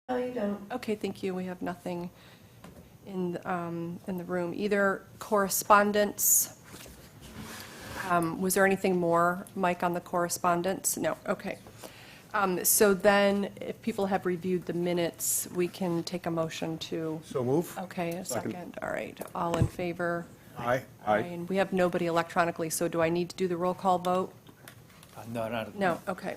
No, you don't. Okay, thank you. We have nothing in the room. Either correspondence. Was there anything more, Mike, on the correspondence? No, okay. So then, if people have reviewed the minutes, we can take a motion to, So move. okay, a Second. second. All right, all in favor? Aye. And we have nobody electronically, so do I need to do the roll call vote? No, not. No, okay.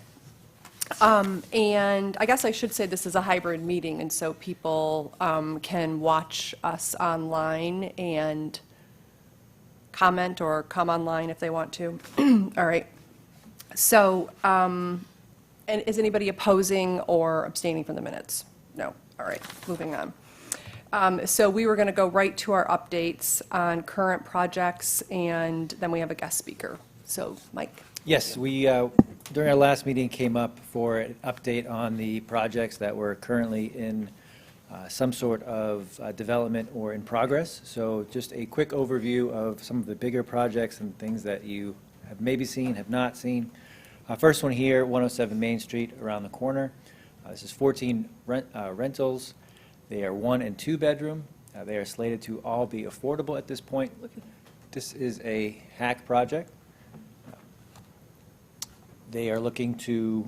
And I guess I should say this is a hybrid meeting, and so people can watch us online and comment or come online if they want to. All right. So, and is anybody opposing or abstaining from the minutes? No. All right, moving on. So we were going to go right to our updates on current projects, and then we have a guest speaker. So, Mike. Yes, we, during our last meeting, came up for an update on the projects that were currently in some sort of development or in progress. So just a quick overview of some of the bigger projects and things that you have maybe seen, have not seen. First one here, 107 Main Street, around the corner. This is 14 rentals. They are 1 and 2 bedroom. They are slated to all be affordable at this point. This is a hack project. They are looking to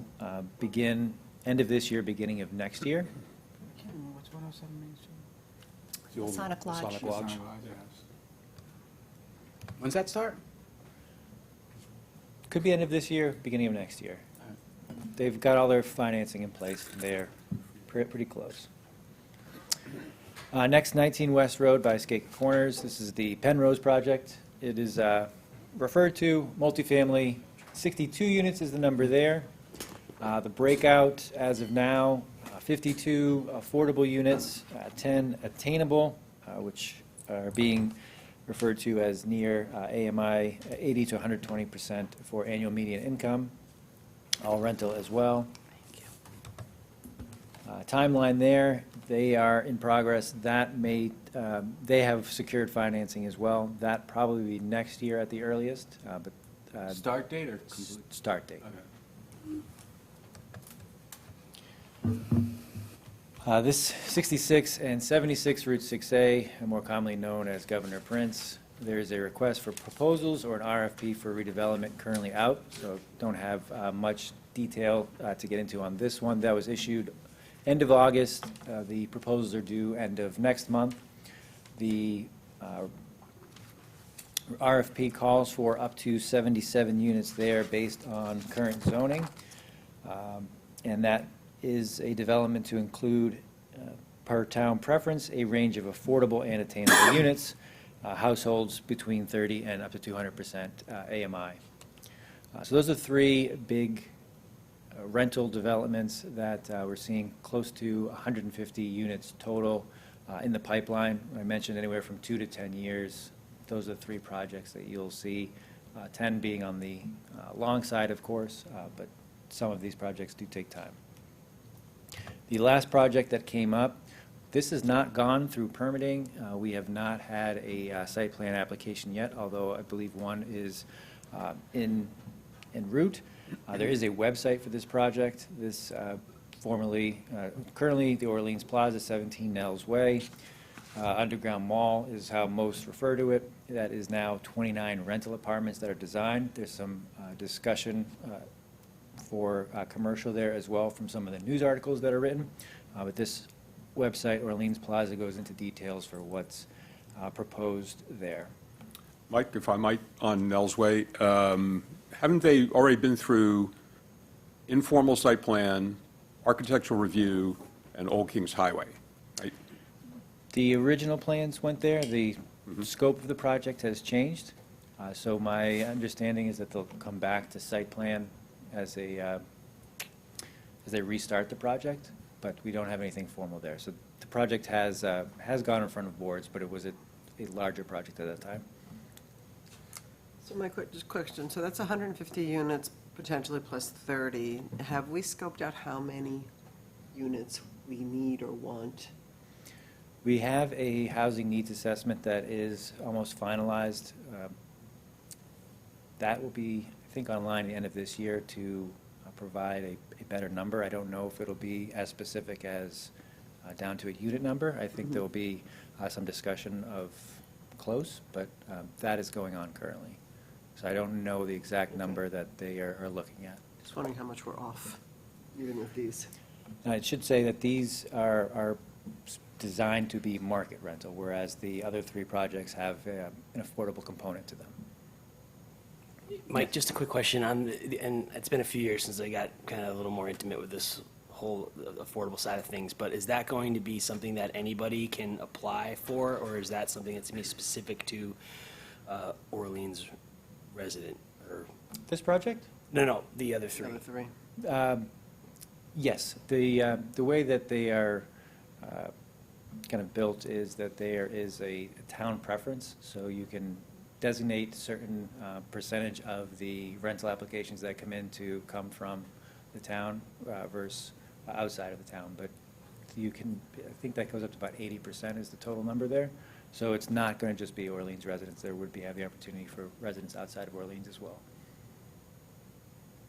begin end of this year, beginning of next year. What's 107 Main Street? The old Sonic Lodge. Sonic Lodge. When's that start? Could be end of this year, beginning of next year. They've got all their financing in place. They're pretty close. Next, 19 West Road by Skate Corners. This is the Penrose project. It is referred to multifamily. 62 units is the number there. The breakout as of now, 52 affordable units, 10 attainable, which are being referred to as near AMI 80 to 120% for annual median income, all rental as well. Timeline there, they are in progress. That may, they have secured financing as well. That probably be next year at the earliest, but Start date or complete? start date. Okay. This 66 and 76 Route 6A, more commonly known as Governor Prince, there is a request for proposals or an RFP for redevelopment currently out, so don't have much detail to get into on this one. That was issued end of August. The proposals are due end of next month. The RFP calls for up to 77 units there based on current zoning, and that is a development to include, per town preference, a range of affordable and attainable units, households between 30 and up to 200% AMI. So those are 3 big rental developments that we're seeing close to 150 units total in the pipeline. I mentioned anywhere from 2 to 10 years. Those are 3 projects that you'll see, 10 being on the long side, of course, but some of these projects do take time. The last project that came up, this has not gone through permitting. We have not had a site plan application yet, although I believe one is en route. There is a website for this project. This currently the Orleans Plaza, 17 Nels Way. Underground Mall is how most refer to it. That is now 29 rental apartments that are designed. There's some discussion for commercial there as well from some of the news articles that are written. But this website, Orleans Plaza, goes into details for what's proposed there. Mike, if I might, on Nels Way, haven't they already been through informal site plan, architectural review, and Old Kings Highway? Right? The original plans went there. The scope of the project has changed. So my understanding is that they'll come back to site plan as they restart the project, but we don't have anything formal there. So the project has gone in front of boards, but it was a larger project at that time. So my just question, so that's 150 units, potentially plus 30. Have we scoped out how many units we need or want? We have a housing needs assessment that is almost finalized. That will be, I think, online at the end of this year to provide a better number. I don't know if it'll be as specific as down to a unit number. I think there will be some discussion of close, but that is going on currently. So I don't know the exact number that they are looking at. Just wondering how much we're off, even with these. I should say that these are designed to be market rental, whereas the other three projects have an affordable component to them. Mike, just a quick question on, and it's been a few years since I got kind of a little more intimate with this whole affordable side of things, but is that going to be something that anybody can apply for, or is that something that's going to be specific to Orleans resident, or? This project? No, the other three. Other three. Yes, the way that they are kind of built is that there is a town preference, so you can designate certain percentage of the rental applications that come in to come from the town versus outside of the town. But you can, I think that goes up to about 80% is the total number there. So it's not going to just be Orleans residents. There would be, have the opportunity for residents outside of Orleans as well.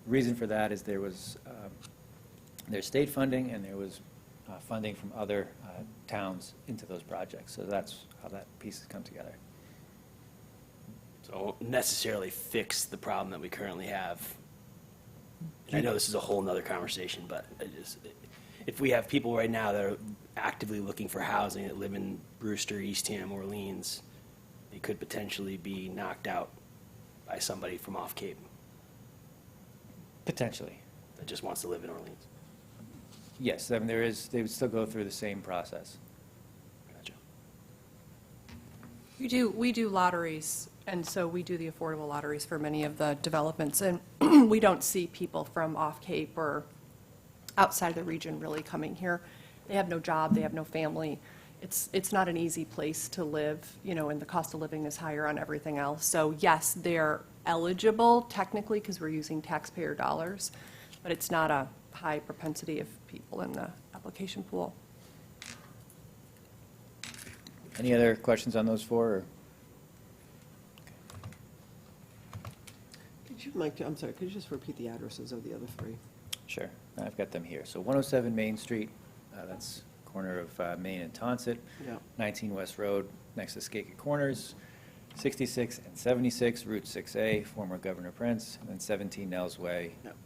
Reason for that is there was, there's state funding and there was funding from other towns into those projects. So that's how that piece has come together. So it won't necessarily fix the problem that we currently have. And I know this is a whole nother conversation, but if we have people right now that are actively looking for housing that live in Brewster, Eastham, Orleans, they could potentially be knocked out by somebody from off Cape Potentially. that just wants to live in Orleans. Yes, I mean, there is, they would still go through the same process. Gotcha. We do lotteries, and so we do the affordable lotteries for many of the developments, and we don't see people from off Cape or outside the region really coming here. They have no job, they have no family. It's not an easy place to live, you know, and the cost of living is higher on everything else. So yes, they're eligible technically because we're using taxpayer dollars, but it's not a high propensity of people in the application pool. Any other questions on those four? Or? Could you, Mike, I'm sorry, could you just repeat the addresses of the other three? Sure, I've got them here. So 107 Main Street, that's corner of Main and Tonsett. Yeah. 19 West Road, next to Skakit Corners. 66 and 76, Route 6A, former Governor Prince. And then 17 Nels Way. Yep.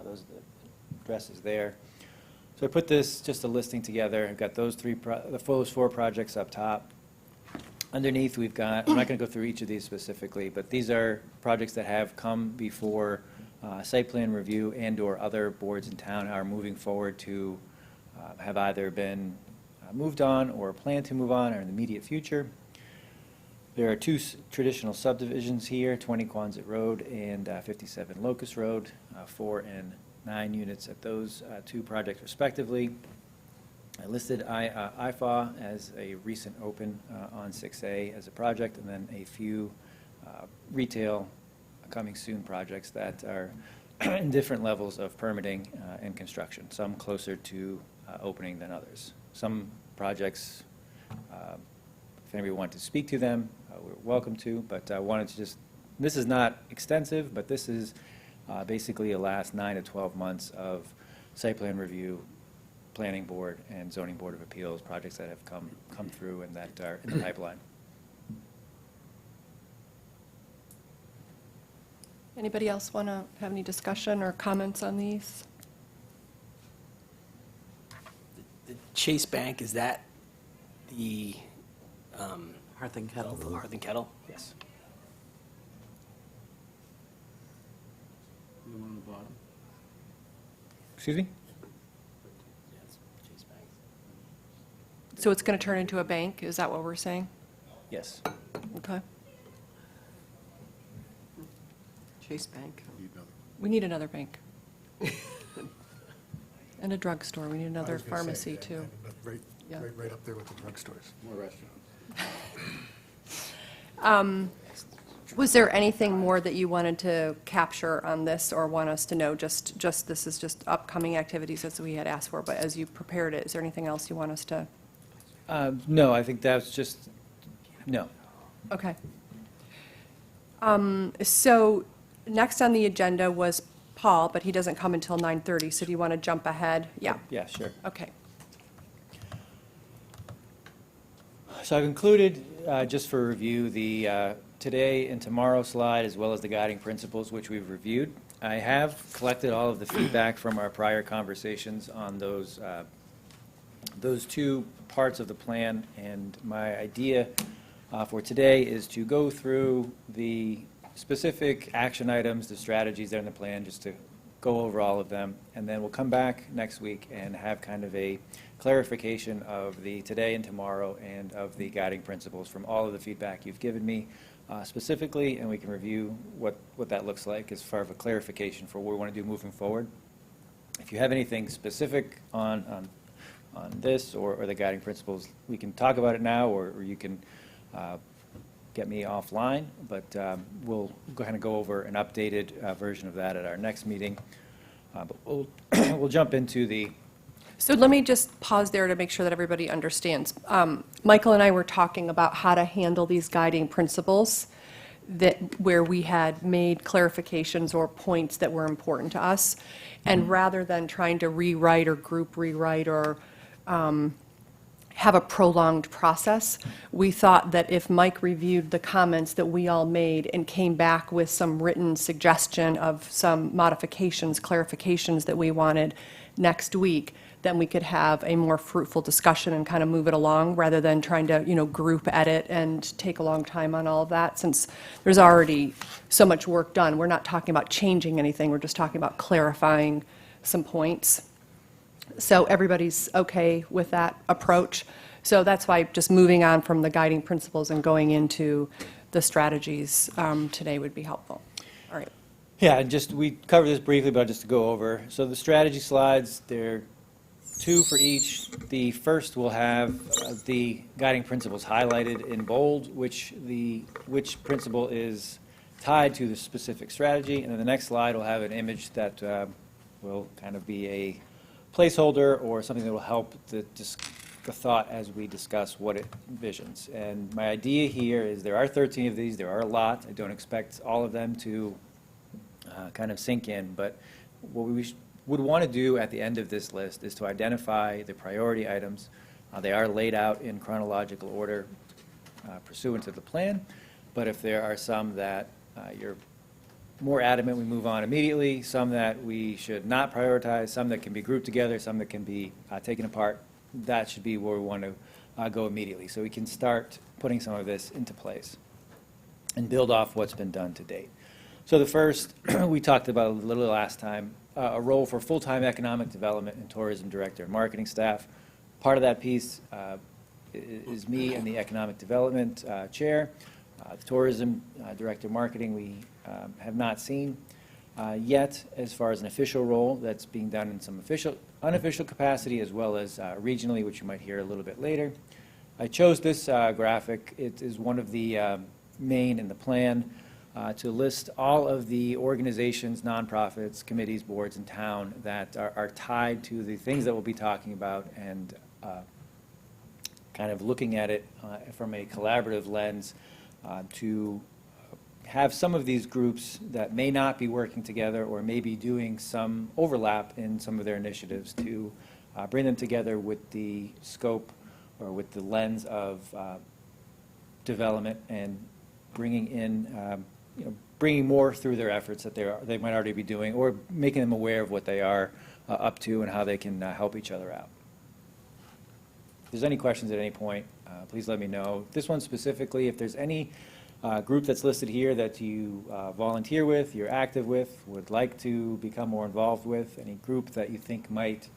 Those are the addresses there. So I put this, just a listing together. I've got those those four projects up top. Underneath, we've got, I'm not going to go through each of these specifically, but these are projects that have come before site plan review and/or other boards in town are moving forward to have either been moved on or plan to move on or in the immediate future. There are two traditional subdivisions here, 20 Quonset Road and 57 Locust Road, 4 and 9 units at those two projects respectively. I listed IFA as a recent open on 6A as a project, and then a few retail coming soon projects that are in different levels of permitting and construction, some closer to opening than others. Some projects, if anybody wanted to speak to them, we're welcome to, but I wanted to just, this is not extensive, but this is basically the last 9 to 12 months of site plan review, planning board, and zoning board of appeals projects that have come through and that are in the pipeline. Anybody else want to have any discussion or comments on these? The Chase Bank, is that the Hearth and Kettle. Hearth and Kettle? Yes. The one on the bottom. Excuse me? Yeah, it's Chase Bank. So it's going to turn into a bank, is that what we're saying? Yes. Okay. Chase Bank. We need another bank. And a drugstore, we need another pharmacy too. Right, Yeah. right up there with the drugstores. More restaurants. Was there anything more that you wanted to capture on this or want us to know? Just this is just upcoming activities as we had asked for, but as you prepared it, is there anything else you want us to? No, I think that's just, no. Okay. So next on the agenda was Paul, but he doesn't come until 9:30, so do you want to jump ahead? Yeah, Yeah, sure. okay. So I've included, just for review, the today and tomorrow slide, as well as the guiding principles, which we've reviewed. I have collected all of the feedback from our prior conversations on those two parts of the plan, and my idea for today is to go through the specific action items, the strategies that are in the plan, just to go over all of them, and then we'll come back next week and have kind of a clarification of the today and tomorrow and of the guiding principles from all of the feedback you've given me specifically, and we can review what that looks like as far as a clarification for what we want to do moving forward. If you have anything specific on this or the guiding principles, we can talk about it now, or you can get me offline, but we'll kind of go over an updated version of that at our next meeting. But we'll jump into the... So let me just pause there to make sure that everybody understands. Michael and I were talking about how to handle these guiding principles where we had made clarifications or points that were important to us. And rather than trying to rewrite or group rewrite or have a prolonged process, we thought that if Mike reviewed the comments that we all made and came back with some written suggestion of some modifications, clarifications that we wanted next week, then we could have a more fruitful discussion and kind of move it along rather than trying to, group edit and take a long time on all of that, since there's already so much work done. We're not talking about changing anything, we're just talking about clarifying some points. So everybody's okay with that approach. So that's why just moving on from the guiding principles and going into the strategies today would be helpful. All right. Yeah, and we covered this briefly, but just to go over. So the strategy slides, they're 2 for each. The first will have the guiding principles highlighted in bold, which principle is tied to the specific strategy. And then the next slide will have an image that will kind of be a placeholder or something that will help the thought as we discuss what it envisions. And my idea here is there are 13 of these. There are a lot. I don't expect all of them to kind of sink in, but what we would want to do at the end of this list is to identify the priority items. They are laid out in chronological order pursuant to the plan, but if there are some that you're more adamant we move on immediately, some that we should not prioritize, some that can be grouped together, some that can be taken apart, that should be where we want to go immediately. So we can start putting some of this into place and build off what's been done to date. So the first, we talked about a little last time, a role for full-time economic development and tourism director and marketing staff. Part of that piece is me and the economic development chair. The tourism director marketing we have not seen yet as far as an official role. That's being done in some unofficial capacity as well as regionally, which you might hear a little bit later. I chose this graphic. It is one of the main in the plan to list all of the organizations, nonprofits, committees, boards in town that are tied to the things that we'll be talking about, and kind of looking at it from a collaborative lens to have some of these groups that may not be working together or may be doing some overlap in some of their initiatives to bring them together with the scope or with the lens of development and bringing in, bringing more through their efforts that they might already be doing, or making them aware of what they are up to and how they can help each other out. If there's any questions at any point, please let me know. This one specifically, if there's any group that's listed here that you volunteer with, you're active with, would like to become more involved with, any group that you think might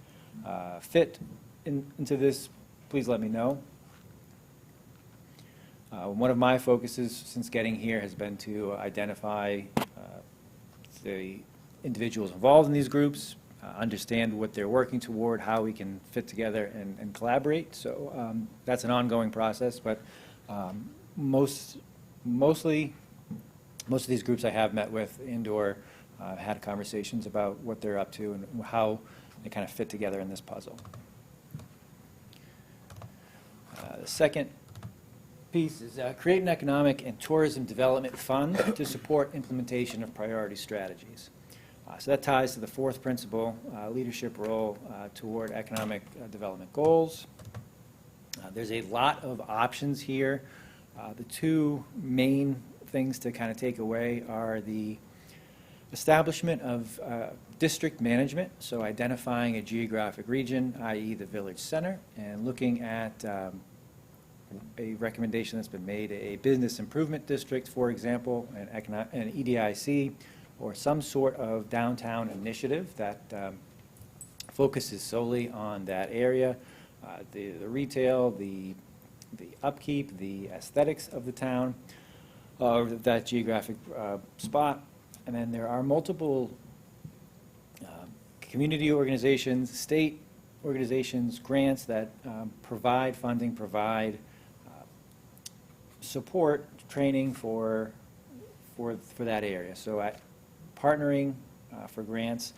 fit into this, please let me know. One of my focuses since getting here has been to identify the individuals involved in these groups, understand what they're working toward, how we can fit together and collaborate. So that's an ongoing process, but most of these groups I have met with and/or had conversations about what they're up to and how they kind of fit together in this puzzle. The second piece is create an economic and tourism development fund to support implementation of priority strategies. So that ties to the fourth principle, leadership role toward economic development goals. There's a lot of options here. The two main things to kind of take away are the establishment of district management, so identifying a geographic region, i.e. the village center, and looking at a recommendation that's been made, a business improvement district, for example, an EDIC, or some sort of downtown initiative that focuses solely on that area, the retail, the upkeep, the aesthetics of the town, or that geographic spot. And then there are multiple community organizations, state organizations, grants that provide funding, provide support, training for that area. So partnering for grants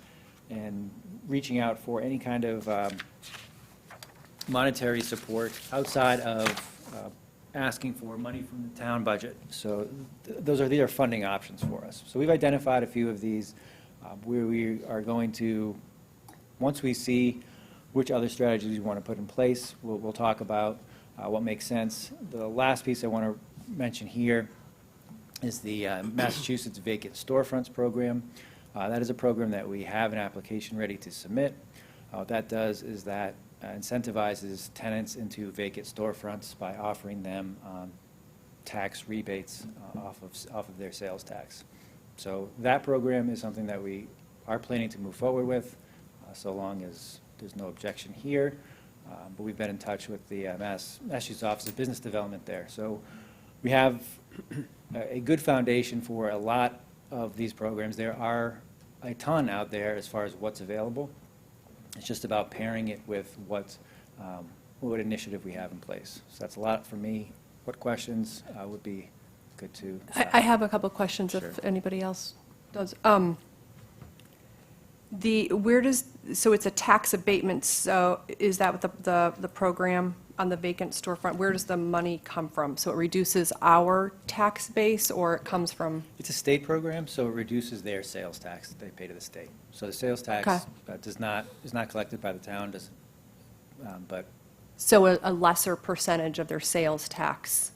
and reaching out for any kind of monetary support outside of asking for money from the town budget. So these are funding options for us. So we've identified a few of these where we are going to, once we see which other strategies we want to put in place, we'll talk about what makes sense. The last piece I want to mention here is the Massachusetts Vacant Storefronts Program. That is a program that we have an application ready to submit. What that does is that incentivizes tenants into vacant storefronts by offering them tax rebates off of their sales tax. So that program is something that we are planning to move forward with, so long as there's no objection here. But we've been in touch with the Massachusetts Office of Business Development there. So we have a good foundation for a lot of these programs. There are a ton out there as far as what's available. It's just about pairing it with what initiative we have in place. So that's a lot for me. What questions would be good to? I have a couple of questions Sure. if anybody else does. So it's a tax abatement, so is that what the program on the vacant storefront, where does the money come from? So it reduces our tax base, or it comes from? It's a state program, so it reduces their sales tax that they pay to the state. So the sales tax is not collected by the town, but So a lesser percentage of their sales tax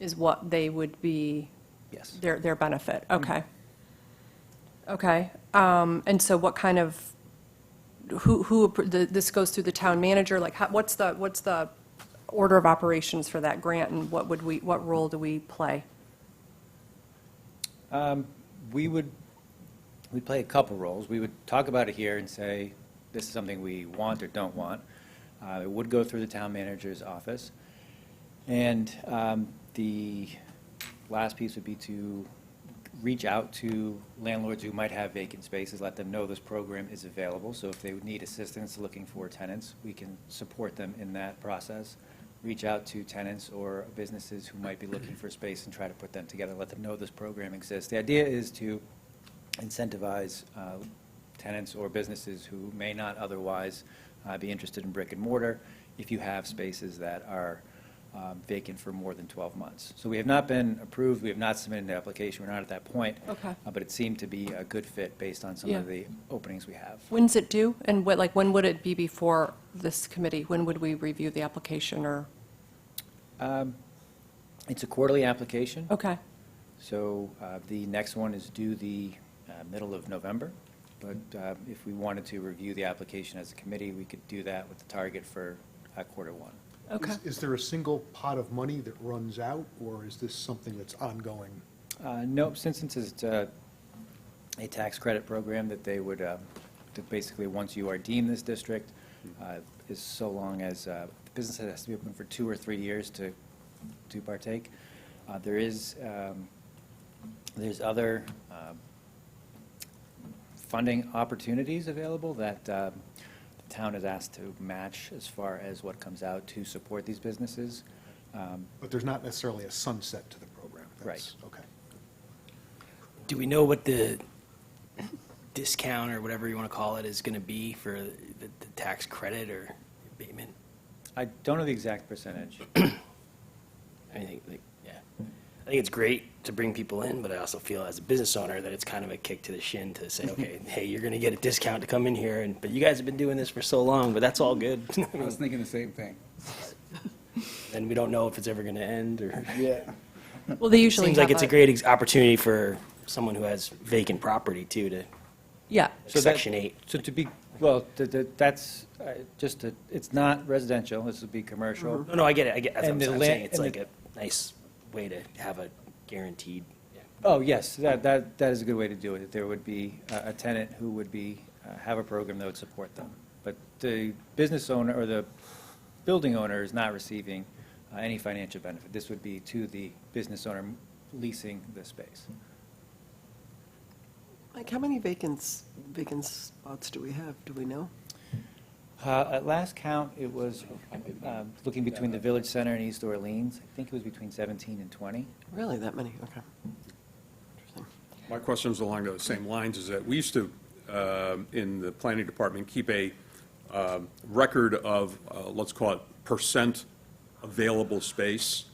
is what they would be, yes. their benefit, okay. Okay, and so what kind of, this goes through the town manager, like, what's the order of operations for that grant, and what role do we play? We'd play a couple roles. We would talk about it here and say, this is something we want or don't want. It would go through the town manager's office. And the last piece would be to reach out to landlords who might have vacant spaces, let them know this program is available. So if they would need assistance looking for tenants, we can support them in that process. Reach out to tenants or businesses who might be looking for space and try to put them together, let them know this program exists. The idea is to incentivize tenants or businesses who may not otherwise be interested in brick and mortar if you have spaces that are vacant for more than 12 months. So we have not been approved, we have not submitted an application, we're not at that point. Okay. But it seemed to be a good fit based on some Yeah. of the openings we have. When's it due, and when would it be before this committee? When would we review the application, or? It's a quarterly application. Okay, So the next one is due the middle of November. But if we wanted to review the application as a committee, we could do that with the target for quarter one. okay. Is there a single pot of money that runs out, or is this something that's ongoing? No, since it's a tax credit program that they would, that basically, once you are deemed this district, is so long as the business has to be open for 2 or 3 years to partake. There's other funding opportunities available that the town is asked to match as far as what comes out to support these businesses. But there's not necessarily a sunset to the program? That's- Okay. Do we know what the discount or whatever you want to call it is going to be for the tax credit or abatement? I don't know the exact percentage. I think, yeah. I think it's great to bring people in, but I also feel as a business owner that it's kind of a kick to the shin to say, okay, hey, you're going to get a discount to come in here, but you guys have been doing this for so long, but that's all good. I was thinking the same thing. And we don't know if it's ever going to end, or. Yeah. Well, they usually Seems like have it's a great opportunity for someone who has vacant property, too, to Yeah, So that- Section 8. So to be, well, that's just, it's not residential, this would be commercial. No, I get it, that's what And the I'm la- saying, it's and like the- a nice way to have a guaranteed, yeah. Oh, yes, that is a good way to do it. That there would be a tenant who would be, have a program that would support them. But the business owner or the building owner is not receiving any financial benefit. This would be to the business owner leasing the space. Like, how many vacant spots do we have? Do we know? At last count, it was, looking between the Village Center and East Orleans, I think it was between 17 and 20. Really, that many? Okay. Interesting. My question is along those same lines, is that we used to, in the planning department, keep a record of, let's call it percent available space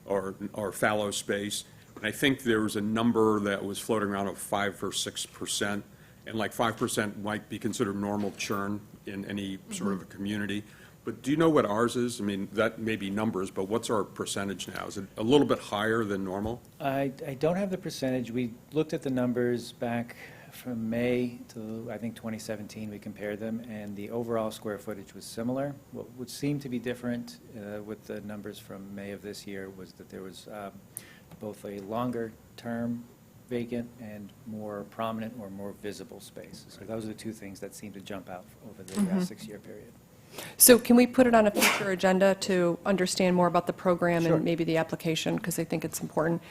or fallow space. And I think there was a number that was floating around of 5 or 6%. And like 5% might be considered normal churn in any sort of a community. But do you know what ours is? I mean, that may be numbers, but what's our percentage now? Is it a little bit higher than normal? I don't have the percentage. We looked at the numbers back from May to, I think, 2017. We compared them, and the overall square footage was similar. What would seem to be different with the numbers from May of this year was that there was both a longer term vacant and more prominent or more visible space. So those are the two things that seem to jump out over the 6-year period. so can we put it on a future agenda to understand more about the program Sure. and maybe the application, because I think it's important.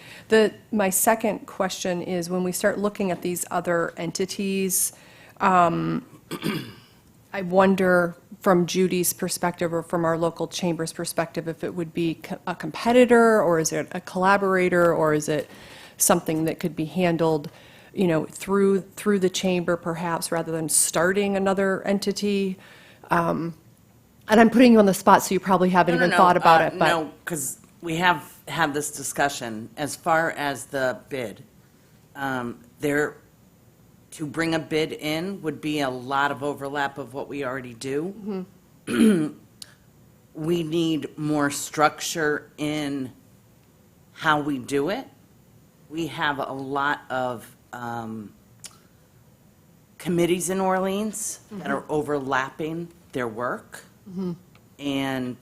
My second question is, when we start looking at these other entities, I wonder, from Judy's perspective or from our local chamber's perspective, if it would be a competitor, or is it a collaborator, or is it something that could be handled, through the chamber perhaps, rather than starting another entity? And I'm putting you on the spot, so you probably haven't even thought about it, but. No, because we have had this discussion. As far as the bid, to bring a bid in would be a lot of overlap of what we already do. We need more structure in how we do it. We have a lot of committees in Orleans that are overlapping their work. And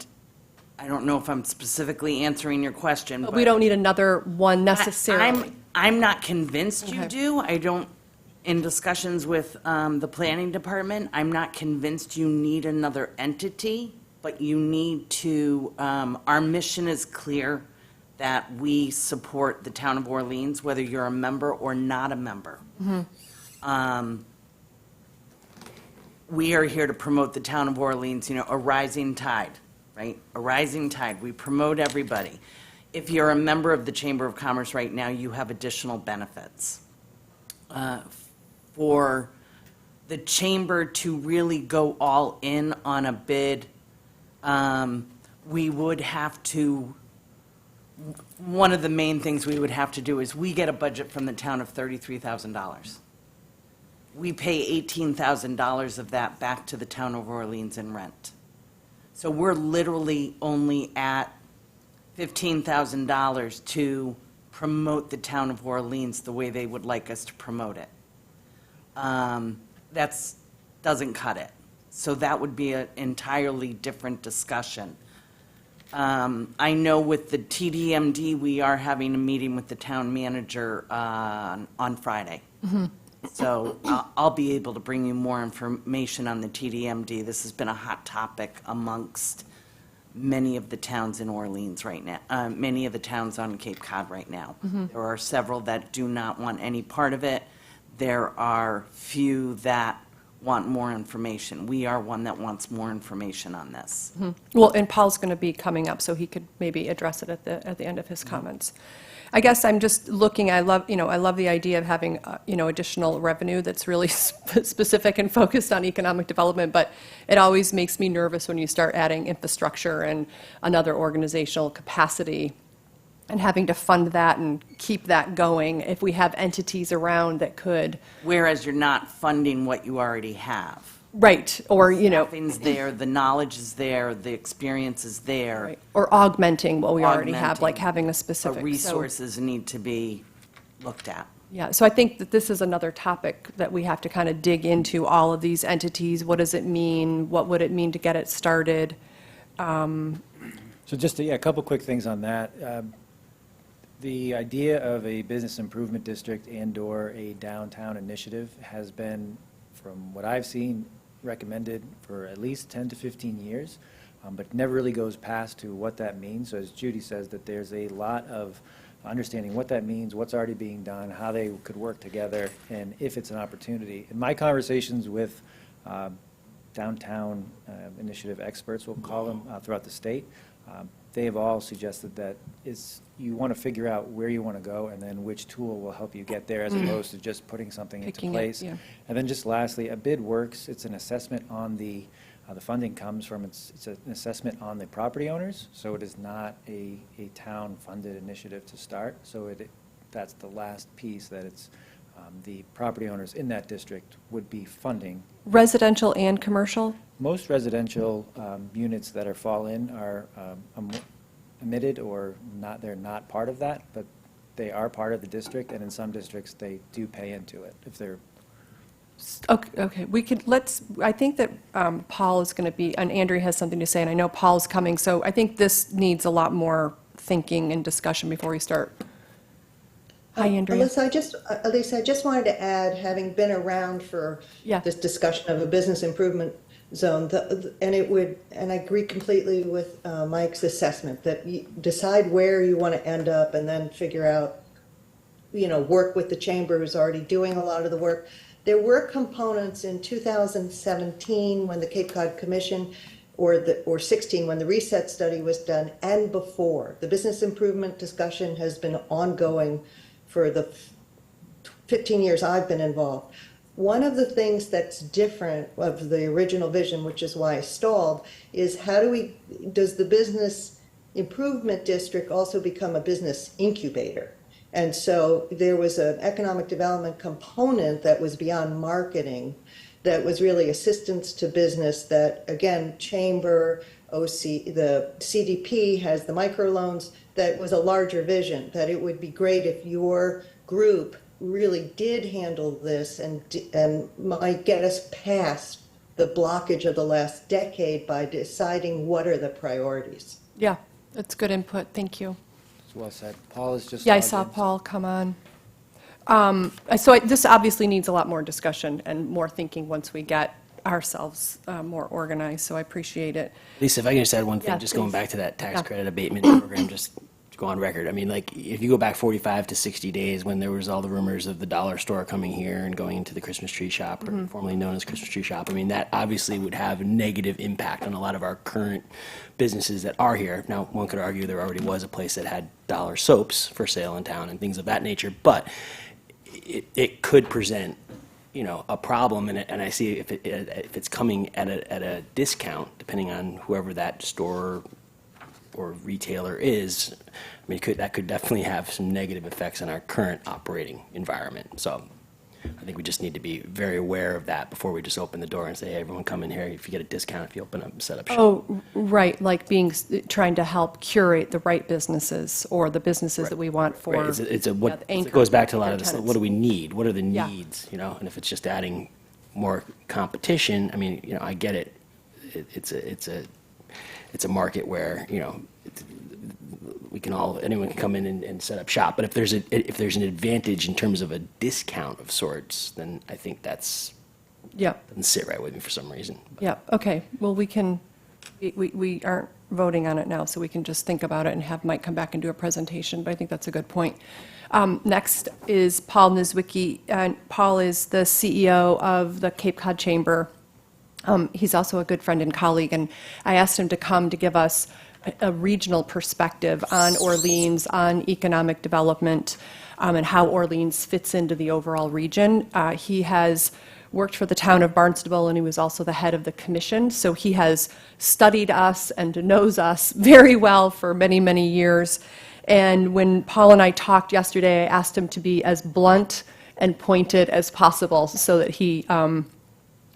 I don't know if I'm specifically answering your question, But but. we don't need another one necessarily. I'm not convinced you Okay. do. I don't, in discussions with the planning department, I'm not convinced you need another entity, but you need to, our mission is clear that we support the town of Orleans, whether you're a member or not a member. We are here to promote the town of Orleans, a rising tide, right? A rising tide. We promote everybody. If you're a member of the Chamber of Commerce right now, you have additional benefits. For the chamber to really go all in on a bid, we would have to, one of the main things we would have to do is we get a budget from the town of $33,000. We pay $18,000 of that back to the town of Orleans in rent. So we're literally only at $15,000 to promote the town of Orleans the way they would like us to promote it. That's, doesn't cut it. So that would be an entirely different discussion. I know with the TDMD, we are having a meeting with the town manager on Friday. So I'll be able to bring you more information on the TDMD. This has been a hot topic amongst many of the towns in Orleans right now, many of the towns on Cape Cod right now. There are several that do not want any part of it. There are few that want more information. We are one that wants more information on this. Well, and Paul's going to be coming up, so he could maybe address it at the end of his comments. I guess I'm just looking, I love the idea of having, additional revenue that's really specific and focused on economic development, but it always makes me nervous when you start adding infrastructure and another organizational capacity and having to fund that and keep that going if we have entities around that could. Whereas you're not funding what you already have. Right, or, Staffing's there, the knowledge is there, the experience is there. right, or augmenting what we already have, like Augmenting. having a The specific. so- resources need to be looked at. Yeah, so I think that this is another topic that we have to kind of dig into, all of these entities. What does it mean? What would it mean to get it started? So just, a couple quick things on that. The idea of a business improvement district and/or a downtown initiative has been, from what I've seen, recommended for at least 10 to 15 years, but never really goes past to what that means. So as Judy says, that there's a lot of understanding what that means, what's already being done, how they could work together, and if it's an opportunity. In my conversations with downtown initiative experts, we'll call them, throughout the state, they have all suggested that you want to figure out where you want to go and then which tool will help you get there, as opposed to just putting something into Picking it, place. yeah. And then just lastly, a bid works. It's an assessment on the funding comes from, it's an assessment on the property owners, so it is not a town-funded initiative to start. So that's the last piece, that it's the property owners in that district would be funding. Residential and commercial? Most residential units that fall in are omitted or not, they're not part of that, but they are part of the district, and in some districts, they do pay into it if they're. Okay, I think that Paul is going to be, and Andrea has something to say, and I know Paul's coming, so I think this needs a lot more thinking and discussion before we start. Hi, Andrea. Elisa, I just wanted to add, having been around for Yeah. this discussion of a business improvement zone, and I agree completely with Mike's assessment, that you decide where you want to end up and then figure out, work with the chamber who's already doing a lot of the work. There were components in 2017 when the Cape Cod Commission, or 16 when the reset study was done, and before. The business improvement discussion has been ongoing for the 15 years I've been involved. One of the things that's different of the original vision, which is why I stalled, is does the business improvement district also become a business incubator? And so there was an economic development component that was beyond marketing, that was really assistance to business, that, again, Chamber, the CDP has the microloans, that was a larger vision, that it would be great if your group really did handle this and might get us past the blockage of the last decade by deciding what are the priorities. Yeah, that's good input, thank you. It's well said. Paul is just. Yeah, I logged saw in. Paul come on. This obviously needs a lot more discussion and more thinking once we get ourselves more organized, so I appreciate it. Lisa, if I can just add one thing, Yeah, just going please. back to that tax Yeah. credit abatement program, just to go on record. I mean, like, if you go back 45 to 60 days when there was all the rumors of the dollar store coming here and going into the Christmas tree shop, or formerly known as Christmas tree shop, I mean, that obviously would have a negative impact on a lot of our current businesses that are here. Now, one could argue there already was a place that had dollar soaps for sale in town and things of that nature, but it could present, a problem, and I see if it's coming at a discount, depending on whoever that store or retailer is. I mean, that could definitely have some negative effects on our current operating environment. So I think we just need to be very aware of that before we just open the door and say, hey, everyone come in here if you get a discount if you open up and set up shop. Oh, right, like trying to help curate the right businesses or the businesses that we want for. Right, the anchor- it goes back to a lot of anchor this, tenants. what do we need? What are the Yeah. needs, And if it's just adding more competition, I mean, I get it. It's a market where, anyone can come in and set up shop. But if there's an advantage in terms of a discount of sorts, then I think doesn't sit right with me for some reason. Yeah, okay, well, we aren't voting on it now, so we can just think about it and have Mike come back and do a presentation, but I think that's a good point. Next is Paul Nizwicki, and Paul is the CEO of the Cape Cod Chamber. He's also a good friend and colleague, and I asked him to come to give us a regional perspective on Orleans, on economic development, and how Orleans fits into the overall region. He has worked for the town of Barnstable, and he was also the head of the commission, so he has studied us and knows us very well for many, many years. And when Paul and I talked yesterday, I asked him to be as blunt and pointed as possible so that he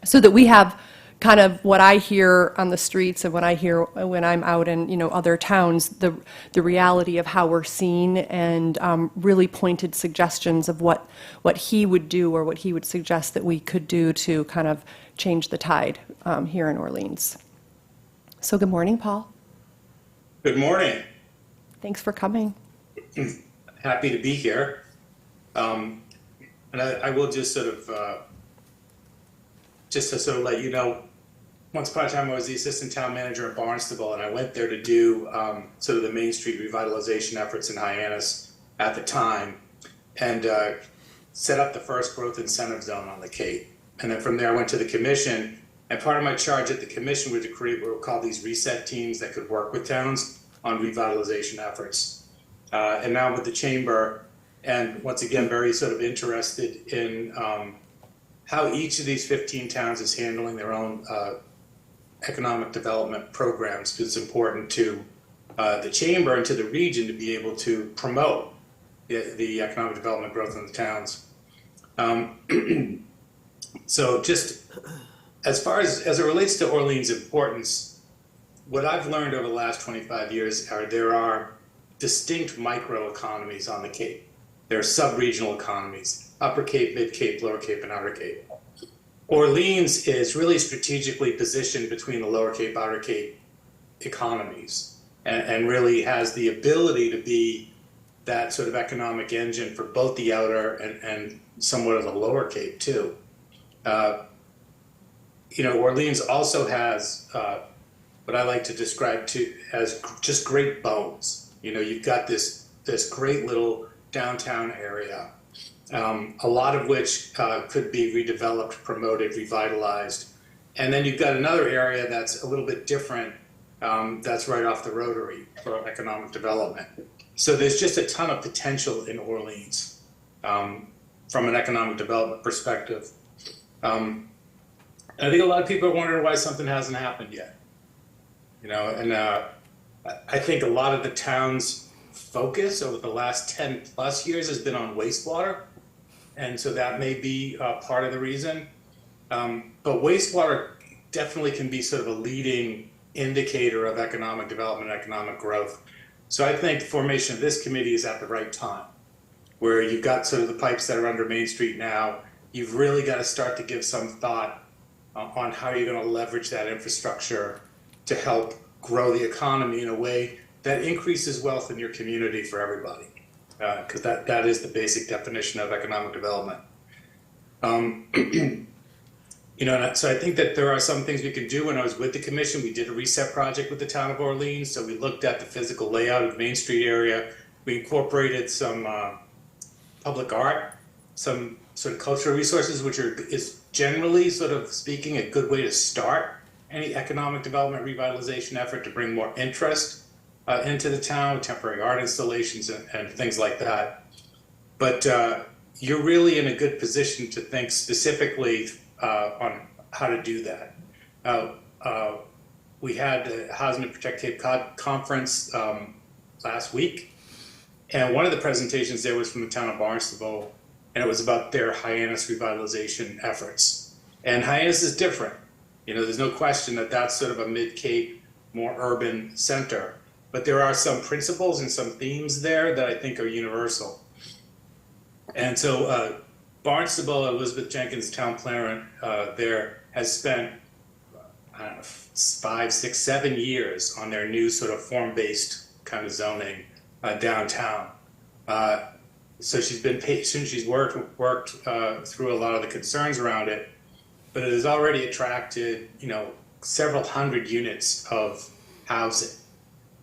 so that we have kind of what I hear on the streets and what I hear when I'm out in, other towns, the reality of how we're seen, and really pointed suggestions of what he would do or what he would suggest that we could do to kind of change the tide here in Orleans. So good morning, Paul. Good morning. Thanks for coming. Happy to be here. And I will just sort of, just to sort of let you know, once upon a time I was the assistant town manager in Barnstable, and I went there to do sort of the Main Street revitalization efforts in Hyannis at the time, and set up the first growth incentive zone on the Cape. And then from there I went to the commission, and part of my charge at the commission was to create what were called these reset teams that could work with towns on revitalization efforts. And now with the chamber, and once again, very sort of interested in how each of these 15 towns is handling their own economic development programs, because it's important to the chamber and to the region to be able to promote the economic development growth in the towns. So just as far as it relates to Orleans' importance, what I've learned over the last 25 years there are distinct microeconomies on the Cape. There are sub-regional economies: Upper Cape, Mid Cape, Lower Cape, and Outer Cape. Orleans is really strategically positioned between the Lower Cape, Outer Cape economies, and really has the ability to be that sort of economic engine for both the Outer and somewhat of the Lower Cape too. Orleans also has what I like to describe as just great bones. You've got this great little downtown area, a lot of which could be redeveloped, promoted, revitalized. And then you've got another area that's a little bit different, that's right off the Rotary for economic development. So there's just a ton of potential in Orleans from an economic development perspective. I think a lot of people are wondering why something hasn't happened yet. I think a lot of the town's focus over the last 10 plus years has been on wastewater. And so that may be part of the reason. But wastewater definitely can be sort of a leading indicator of economic development, economic growth. So I think the formation of this committee is at the right time, where you've got sort of the pipes that are under Main Street now. You've really got to start to give some thought on how you're going to leverage that infrastructure to help grow the economy in a way that increases wealth in your community for everybody, because that is the basic definition of economic development. So I think that there are some things we can do. When I was with the commission, we did a reset project with the town of Orleans. So we looked at the physical layout of the Main Street area. We incorporated some public art, some sort of cultural resources, which is generally, sort of speaking, a good way to start any economic development revitalization effort, to bring more interest into the town, temporary art installations and things like that. But you're really in a good position to think specifically on how to do that. We had the Housing to Protect Cape Cod conference last week, and one of the presentations there was from the town of Barnstable, and it was about their Hyannis revitalization efforts. And Hyannis is different. There's no question that that's sort of a mid-Cape, more urban center. But there are some principles and some themes there that I think are universal. And so Barnstable, Elizabeth Jenkins, town planner there, has spent, 5, 6, 7 years on their new sort of form-based kind of zoning downtown. So she's been patient. She's worked through a lot of the concerns around it, but it has already attracted, several hundred units of housing.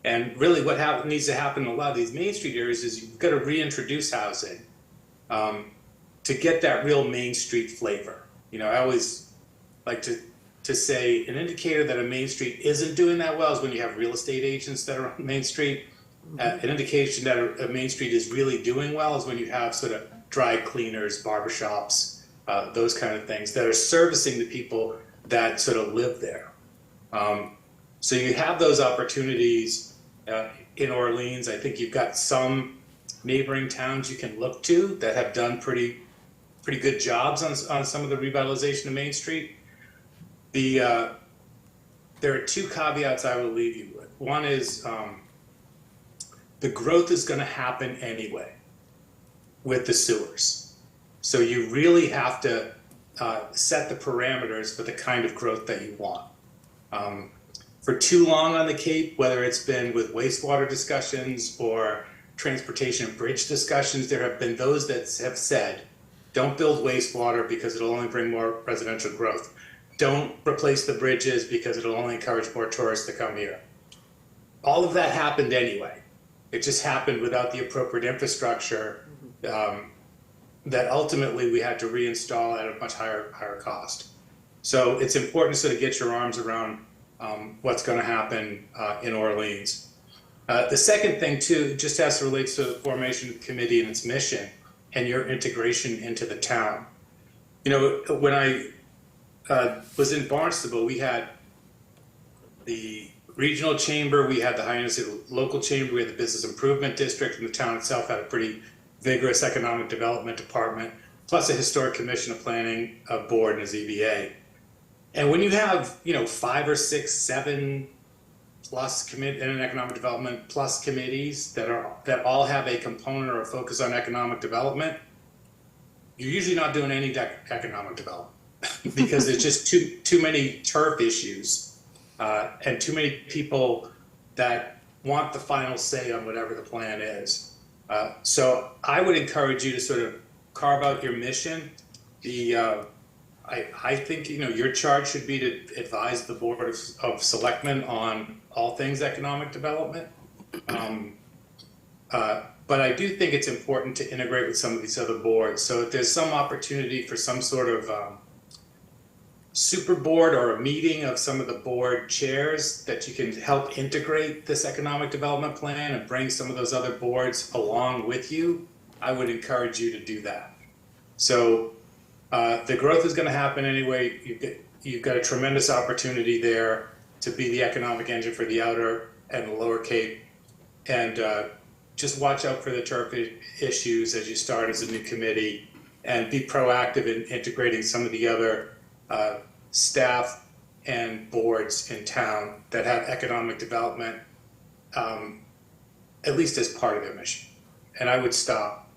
And really what needs to happen in a lot of these Main Street areas is you've got to reintroduce housing to get that real Main Street flavor. I always like to say an indicator that a Main Street isn't doing that well is when you have real estate agents that are on Main Street. An indication that a Main Street is really doing well is when you have sort of dry cleaners, barbershops, those kind of things that are servicing the people that sort of live there. So you have those opportunities in Orleans. I think you've got some neighboring towns you can look to that have done pretty good jobs on some of the revitalization of Main Street. there are two caveats I will leave you with. One is the growth is going to happen anyway with the sewers. So you really have to set the parameters for the kind of growth that you want. For too long on the Cape, whether it's been with wastewater discussions or transportation and bridge discussions, there have been those that have said, don't build wastewater because it'll only bring more residential growth. Don't replace the bridges because it'll only encourage more tourists to come here. All of that happened anyway. It just happened without the appropriate infrastructure that ultimately we had to reinstall at a much higher cost. So it's important to sort of get your arms around what's going to happen in Orleans. The second thing too, just as it relates to the formation of the committee and its mission and your integration into the town. You know, when I was in Barnstable, we had the regional chamber, we had the Hyannis City local chamber, we had the business improvement district, and the town itself had a pretty vigorous economic development department, plus a historic commission of planning, a board, and a ZBA. And when you have, you know, 5 or 6, 7 plus in an economic development plus committees that all have a component or a focus on economic development, you're usually not doing any economic development because there's just too many turf issues and too many people that want the final say on whatever the plan is. So I would encourage you to sort of carve out your mission. I think, you know, your charge should be to advise the Board of Selectmen on all things economic development. But I do think it's important to integrate with some of these other boards. So if there's some opportunity for some sort of super board or a meeting of some of the board chairs that you can help integrate this economic development plan and bring some of those other boards along with you, I would encourage you to do that. So the growth is going to happen anyway. You've got a tremendous opportunity there to be the economic engine for the outer and the lower Cape. And just watch out for the turf issues as you start as a new committee and be proactive in integrating some of the other staff and boards in town that have economic development, at least as part of their mission. And I would stop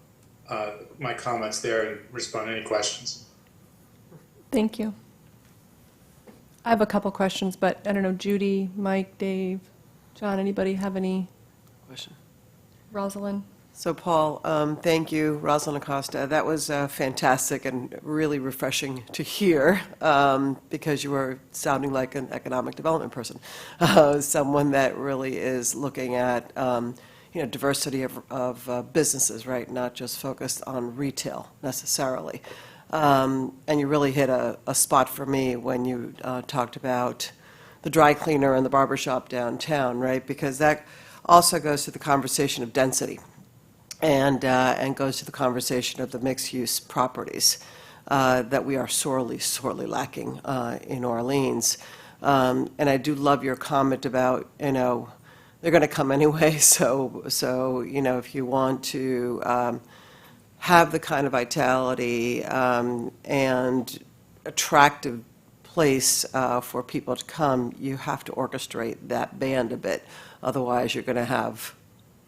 my comments there and respond to any questions. Thank you. I have a couple questions, but I don't know, Judy, Mike, Dave, John, anybody have any? Question. Rosalind? So Paul, thank you, Rosalind Acosta. That was fantastic and really refreshing to hear because you were sounding like an economic development person, someone that really is looking at diversity of businesses, right? Not just focused on retail necessarily. And you really hit a spot for me when you talked about the dry cleaner and the barber shop downtown, right? Because that also goes to the conversation of density and goes to the conversation of the mixed-use properties that we are sorely lacking in Orleans. And I do love your comment about, they're going to come anyway, so if you want to have the kind of vitality and attractive place for people to come, you have to orchestrate that band a bit. Otherwise, you're going to have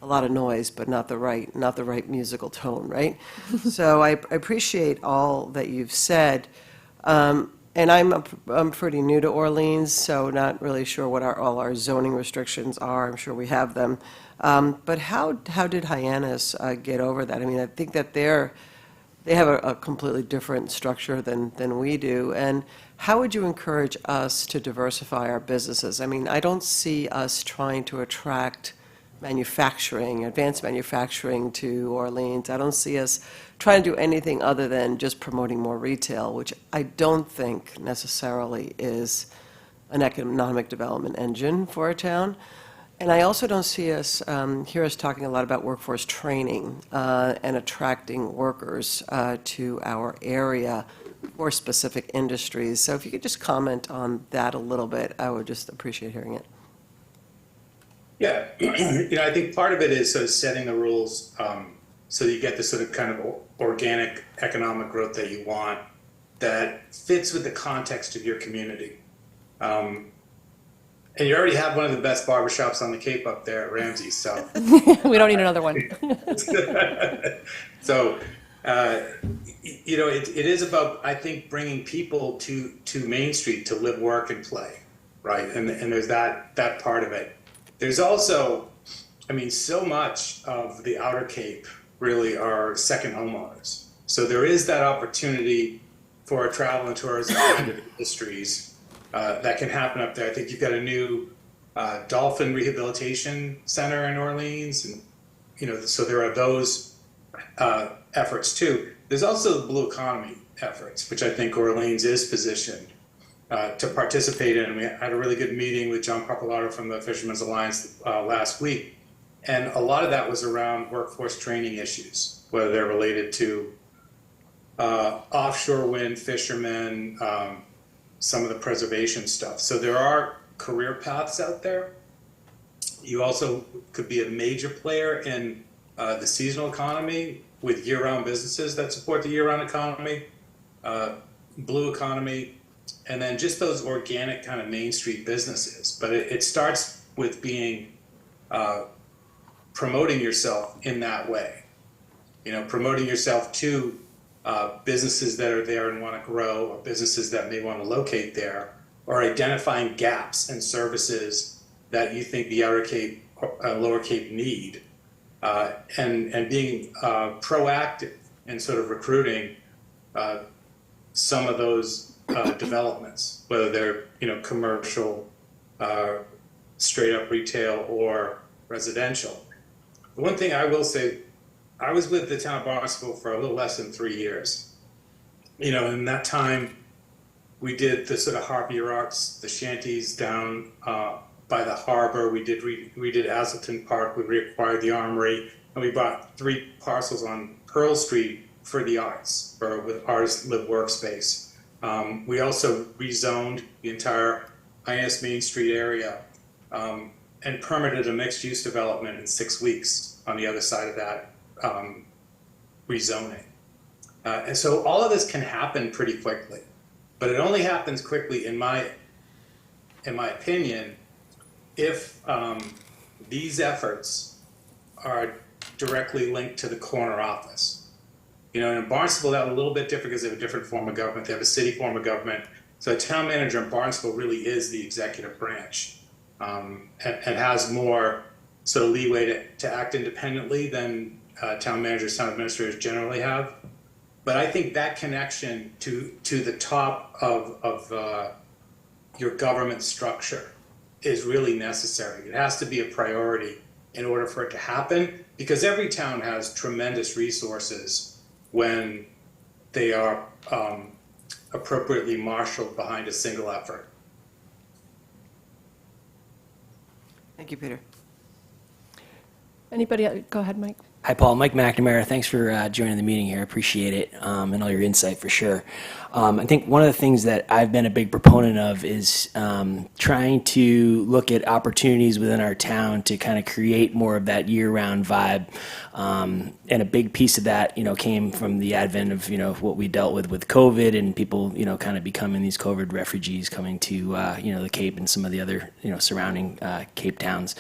a lot of noise, but not the right musical tone, right? So I appreciate all that you've said. And I'm pretty new to Orleans, so not really sure what all our zoning restrictions are. I'm sure we have them. But how did Hyannis get over that? I mean, I think that they have a completely different structure than we do. And how would you encourage us to diversify our businesses? I mean, I don't see us trying to attract manufacturing, advanced manufacturing to Orleans. I don't see us trying to do anything other than just promoting more retail, which I don't think necessarily is an economic development engine for a town. And I also don't see us, hear us talking a lot about workforce training and attracting workers to our area for specific industries. So if you could just comment on that a little bit, I would just appreciate hearing it. Yeah, I think part of it is sort of setting the rules so you get the sort of kind of organic economic growth that you want that fits with the context of your community. And you already have one of the best barbershops on the Cape up there at Ramsey's, so. We don't need another one. So, it is about, I think, bringing people to Main Street to live, work, and play, right? And there's that part of it. There's also, I mean, so much of the Outer Cape really are second homeowners. So there is that opportunity for travel and tourism kind of industries that can happen up there. I think you've got a new dolphin rehabilitation center in Orleans, and so there are those efforts too. There's also the blue economy efforts, which I think Orleans is positioned to participate in. And we had a really good meeting with John Papalato from the Fishermen's Alliance last week, and a lot of that was around workforce training issues, whether they're related to offshore wind, fishermen, some of the preservation stuff. So there are career paths out there. You also could be a major player in the seasonal economy with year-round businesses that support the year-round economy, blue economy, and then just those organic kind of Main Street businesses. But it starts with being promoting yourself in that way. Promoting yourself to businesses that are there and want to grow, or businesses that may want to locate there, or identifying gaps and services that you think the Outer Cape, Lower Cape need, and being proactive in sort of recruiting some of those developments, whether they're commercial, straight up retail, or residential. The one thing I will say, I was with the town of Barnstable for a little less than 3 years. In that time, we did the sort of Harpier Arts, the shanties down by the harbor. We did Azleton Park. We reacquired the Armory, and we bought 3 parcels on Pearl Street for the arts, with artist live workspace. We also rezoned the entire INS Main Street area and permitted a mixed-use development in 6 weeks on the other side of that rezoning. And so all of this can happen pretty quickly, but it only happens quickly, in my opinion, if these efforts are directly linked to the corner office. In Barnstable, that was a little bit different because they have a different form of government. They have a city form of government. So a town manager in Barnstable really is the executive branch, and has more sort of leeway to act independently than town managers, town administrators generally have. But I think that connection to the top of your government structure is really necessary. It has to be a priority in order for it to happen, because every town has tremendous resources when they are appropriately marshaled behind a single effort. Thank you, Peter. Anybody, go ahead, Mike. Hi, Paul. Mike McNamara. Thanks for joining the meeting here. I appreciate it, and all your insight for sure. I think one of the things that I've been a big proponent of is trying to look at opportunities within our town to kind of create more of that year-round vibe. And a big piece of that, came from the advent of, what we dealt with COVID, and people, kind of becoming these COVID refugees coming to, the Cape and some of the other, surrounding Cape towns.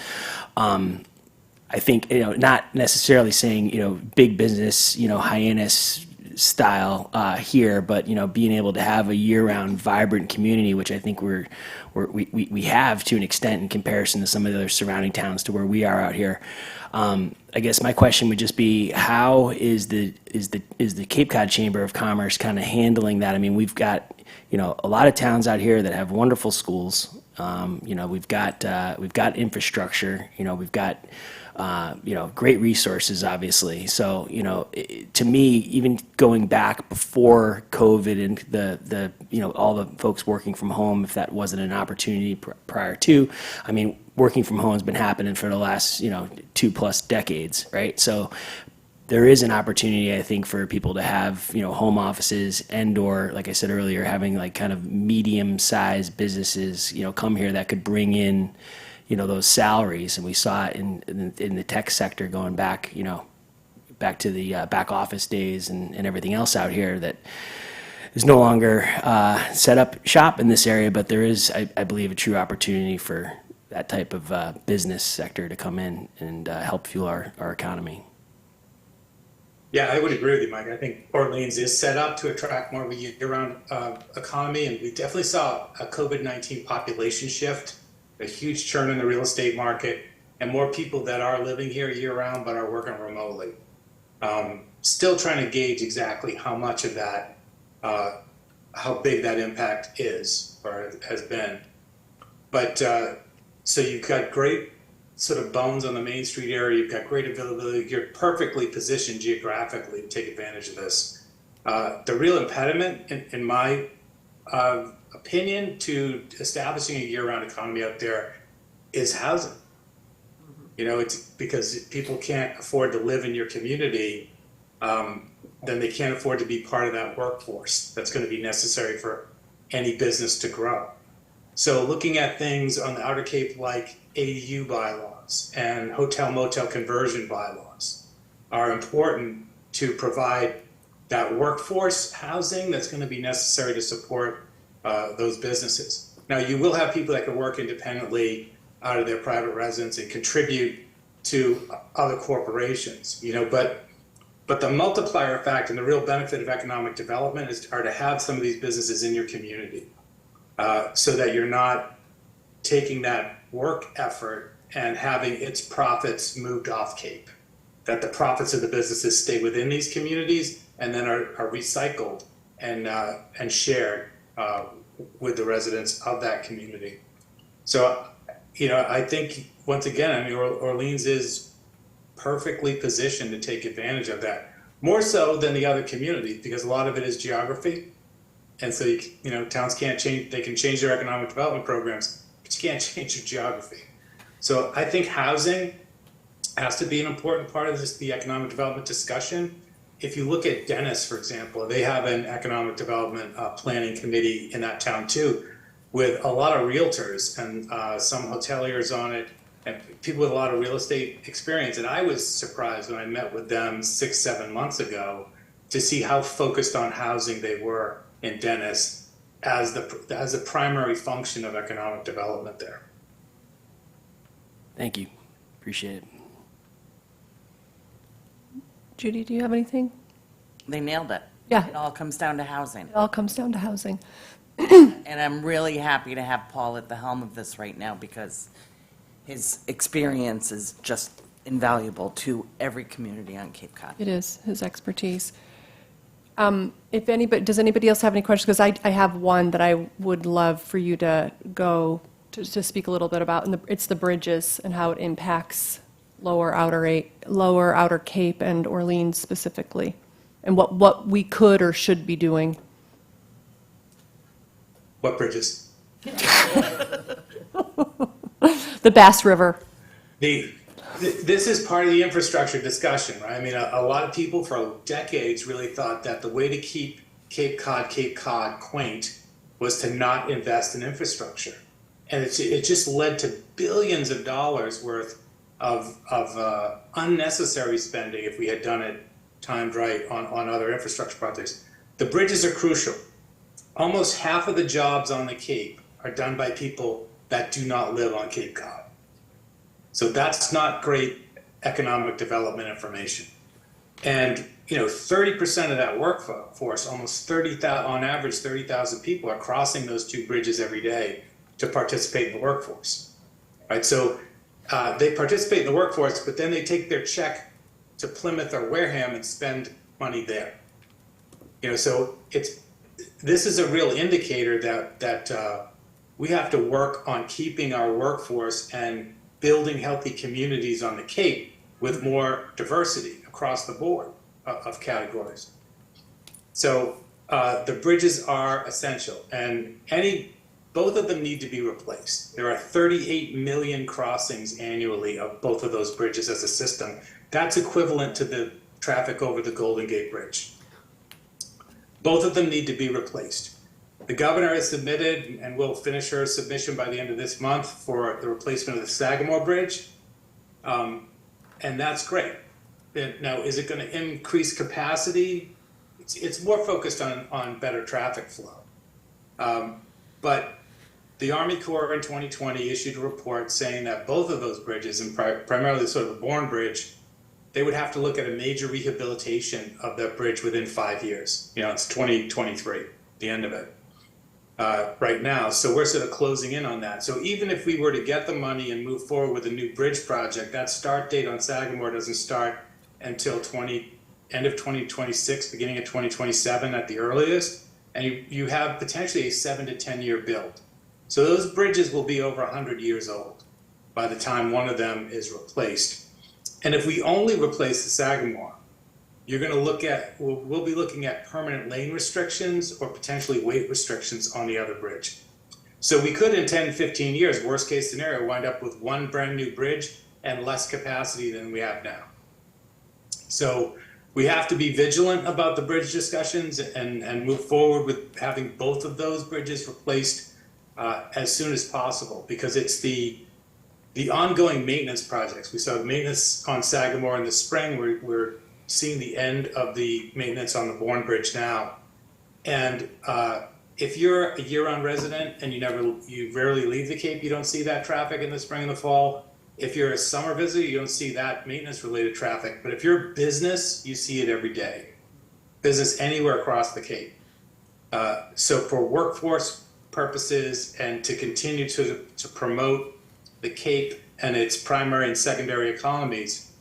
I think, not necessarily saying, big business, Hyannis style here, but, being able to have a year-round vibrant community, which I think we have to an extent in comparison to some of the other surrounding towns to where we are out here. I guess my question would just be, how is the Cape Cod Chamber of Commerce kind of handling that? I mean, we've got, a lot of towns out here that have wonderful schools. We've got infrastructure, we've got, great resources, obviously. So, to me, even going back before COVID and the all the folks working from home, if that wasn't an opportunity prior to, I mean, working from home has been happening for the last, 2+ decades, right? So there is an opportunity, I think, for people to have, home offices or, like I said earlier, having like kind of medium-sized businesses, come here that could bring in, those salaries. And we saw it in the tech sector going back, back to the back office days and everything else out here, that is no longer set up shop in this area, but there is, I believe, a true opportunity for that type of business sector to come in and help fuel our economy. Yeah, I would agree with you, Mike. I think Orleans is set up to attract more of a year-round economy, and we definitely saw a COVID-19 population shift, a huge churn in the real estate market, and more people that are living here year-round but are working remotely. Still trying to gauge exactly how much of that, how big that impact is or has been. But so you've got great sort of bones on the Main Street area. You've got great availability. You're perfectly positioned geographically to take advantage of this. The real impediment, in my opinion, to establishing a year-round economy out there is housing. You know, it's because people can't afford to live in your community, then they can't afford to be part of that workforce that's going to be necessary for any business to grow. So looking at things on the Outer Cape like ADU bylaws and hotel motel conversion bylaws are important to provide that workforce housing that's going to be necessary to support those businesses. Now, you will have people that can work independently out of their private residence and contribute to other corporations, you know, but the multiplier effect and the real benefit of economic development are to have some of these businesses in your community so that you're not taking that work effort and having its profits moved off Cape, that the profits of the businesses stay within these communities and then are recycled and shared with the residents of that community. So, you know, I think, once again, I mean, Orleans is perfectly positioned to take advantage of that, more so than the other communities, because a lot of it is geography. And so, you know, towns can't change, they can change their economic development programs, but you can't change your geography. So I think housing has to be an important part of the economic development discussion. If you look at Dennis, for example, they have an economic development planning committee in that town too, with a lot of realtors and some hoteliers on it, and people with a lot of real estate experience. And I was surprised when I met with them 6-7 months ago to see how focused on housing they were in Dennis as the primary function of economic development there. Thank you. Appreciate it. Judy, do you have anything? They nailed it. Yeah. It all comes down to housing. It all comes down to housing. And I'm really happy to have Paul at the helm of this right now because his experience is just invaluable to every community on Cape Cod. It is, his expertise. If anybody, does anybody else have any questions? Because I have one that I would love for you to go to speak a little bit about, and it's the bridges and how it impacts lower outer Cape and Orleans specifically, and what we could or should be doing. What bridges? The Bass River. This is part of the infrastructure discussion, right? I mean, a lot of people for decades really thought that the way to keep Cape Cod quaint was to not invest in infrastructure. And it just led to billions of dollars worth of unnecessary spending if we had done it timed right on other infrastructure projects. The bridges are crucial. Almost half of the jobs on the Cape are done by people that do not live on Cape Cod. So that's not great economic development information. And, you know, 30% of that workforce, almost 30,000, on average 30,000 people are crossing those two bridges every day to participate in the workforce, right? So they participate in the workforce, but then they take their check to Plymouth or Wareham and spend money there. You know, so this is a real indicator that we have to work on keeping our workforce and building healthy communities on the Cape with more diversity across the board of categories. So the bridges are essential, and both of them need to be replaced. There are 38 million crossings annually of both of those bridges as a system. That's equivalent to the traffic over the Golden Gate Bridge. Both of them need to be replaced. The governor has submitted and will finish her submission by the end of this month for the replacement of the Sagamore Bridge. And that's great. Now, is it going to increase capacity? it's more focused on better traffic flow. But the Army Corps in 2020 issued a report saying that both of those bridges, and primarily sort of the Bourne Bridge, they would have to look at a major rehabilitation of that bridge within 5 years. It's 2023, the end of it, right now. So we're sort of closing in on that. So even if we were to get the money and move forward with a new bridge project, that start date on Sagamore doesn't start until end of 2026, beginning of 2027 at the earliest. And you have potentially a 7 to 10 year build. So those bridges will be over 100 years old by the time one of them is replaced. And if we only replace the Sagamore, you're going to we'll be looking at permanent lane restrictions or potentially weight restrictions on the other bridge. So we could, in 10, 15 years, worst case scenario, wind up with one brand new bridge and less capacity than we have now. So we have to be vigilant about the bridge discussions and move forward with having both of those bridges replaced as soon as possible, because it's the ongoing maintenance projects. We saw maintenance on Sagamore in the spring. We're seeing the end of the maintenance on the Bourne Bridge now. And if you're a year-round resident and you rarely leave the Cape, you don't see that traffic in the spring and the fall. If you're a summer visitor, you don't see that maintenance-related traffic. But if you're a business, you see it every day. Business anywhere across the Cape. So for workforce purposes and to continue to promote the Cape and its primary and secondary economies,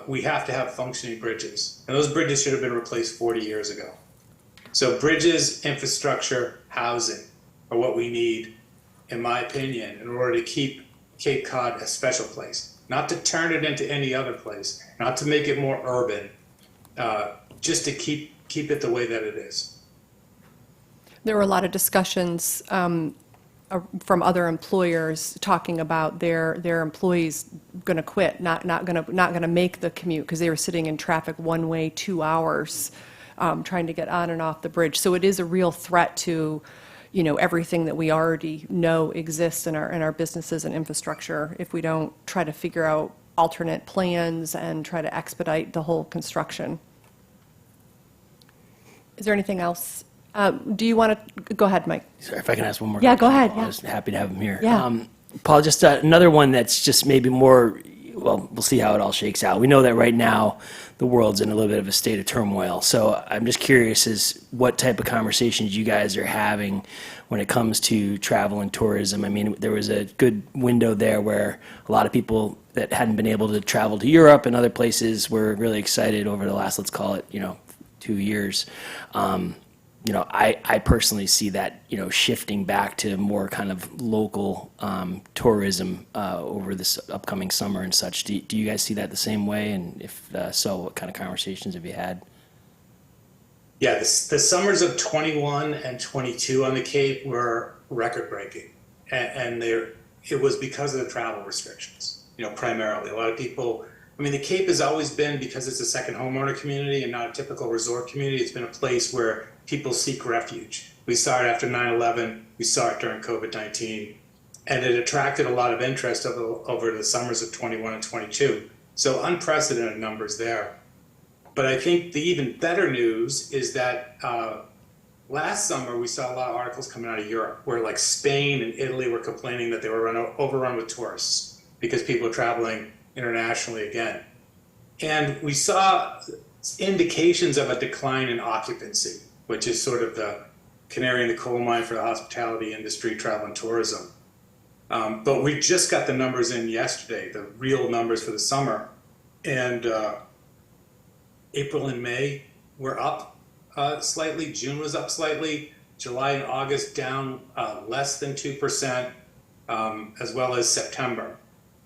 we have to have functioning bridges. And those bridges should have been replaced 40 years ago. So bridges, infrastructure, housing are what we need, in my opinion, in order to keep Cape Cod a special place. Not to turn it into any other place, not to make it more urban, just to keep it the way that it is. There were a lot of discussions from other employers talking about their employees going to quit, not going to make the commute because they were sitting in traffic one way 2 hours trying to get on and off the bridge. So it is a real threat to, everything that we already know exists in our businesses and infrastructure if we don't try to figure out alternate plans and try to expedite the whole construction. Is there anything else? Do you want to go ahead, Mike? Sorry, if I can ask one more. Yeah, go question. ahead, yeah. I was happy to have him here. Yeah. Paul, just another one that's just maybe more, well, we'll see how it all shakes out. We know that right now the world's in a little bit of a state of turmoil. So I'm just curious as what type of conversations you guys are having when it comes to travel and tourism. I mean, there was a good window there where a lot of people that hadn't been able to travel to Europe and other places were really excited over the last, let's call it, 2 years. I personally see that, shifting back to more kind of local tourism over this upcoming summer and such. Do you guys see that the same way? And if so, what kind of conversations have you had? Yeah, the summers of 21 and 22 on the Cape were record-breaking. And it was because of the travel restrictions, primarily. A lot of people, the Cape has always been, because it's a second homeowner community and not a typical resort community, it's been a place where people seek refuge. We saw it after 9/11, we saw it during COVID-19, and it attracted a lot of interest over the summers of 21 and 22. So unprecedented numbers there. But I think the even better news is that last summer we saw a lot of articles coming out of Europe where like Spain and Italy were complaining that they were overrun with tourists because people are traveling internationally again. And we saw indications of a decline in occupancy, which is sort of the canary in the coal mine for the hospitality industry, travel and tourism. But we just got the numbers in yesterday, the real numbers for the summer. And April and May were up slightly. June was up slightly. July and August down less than 2%, as well as September.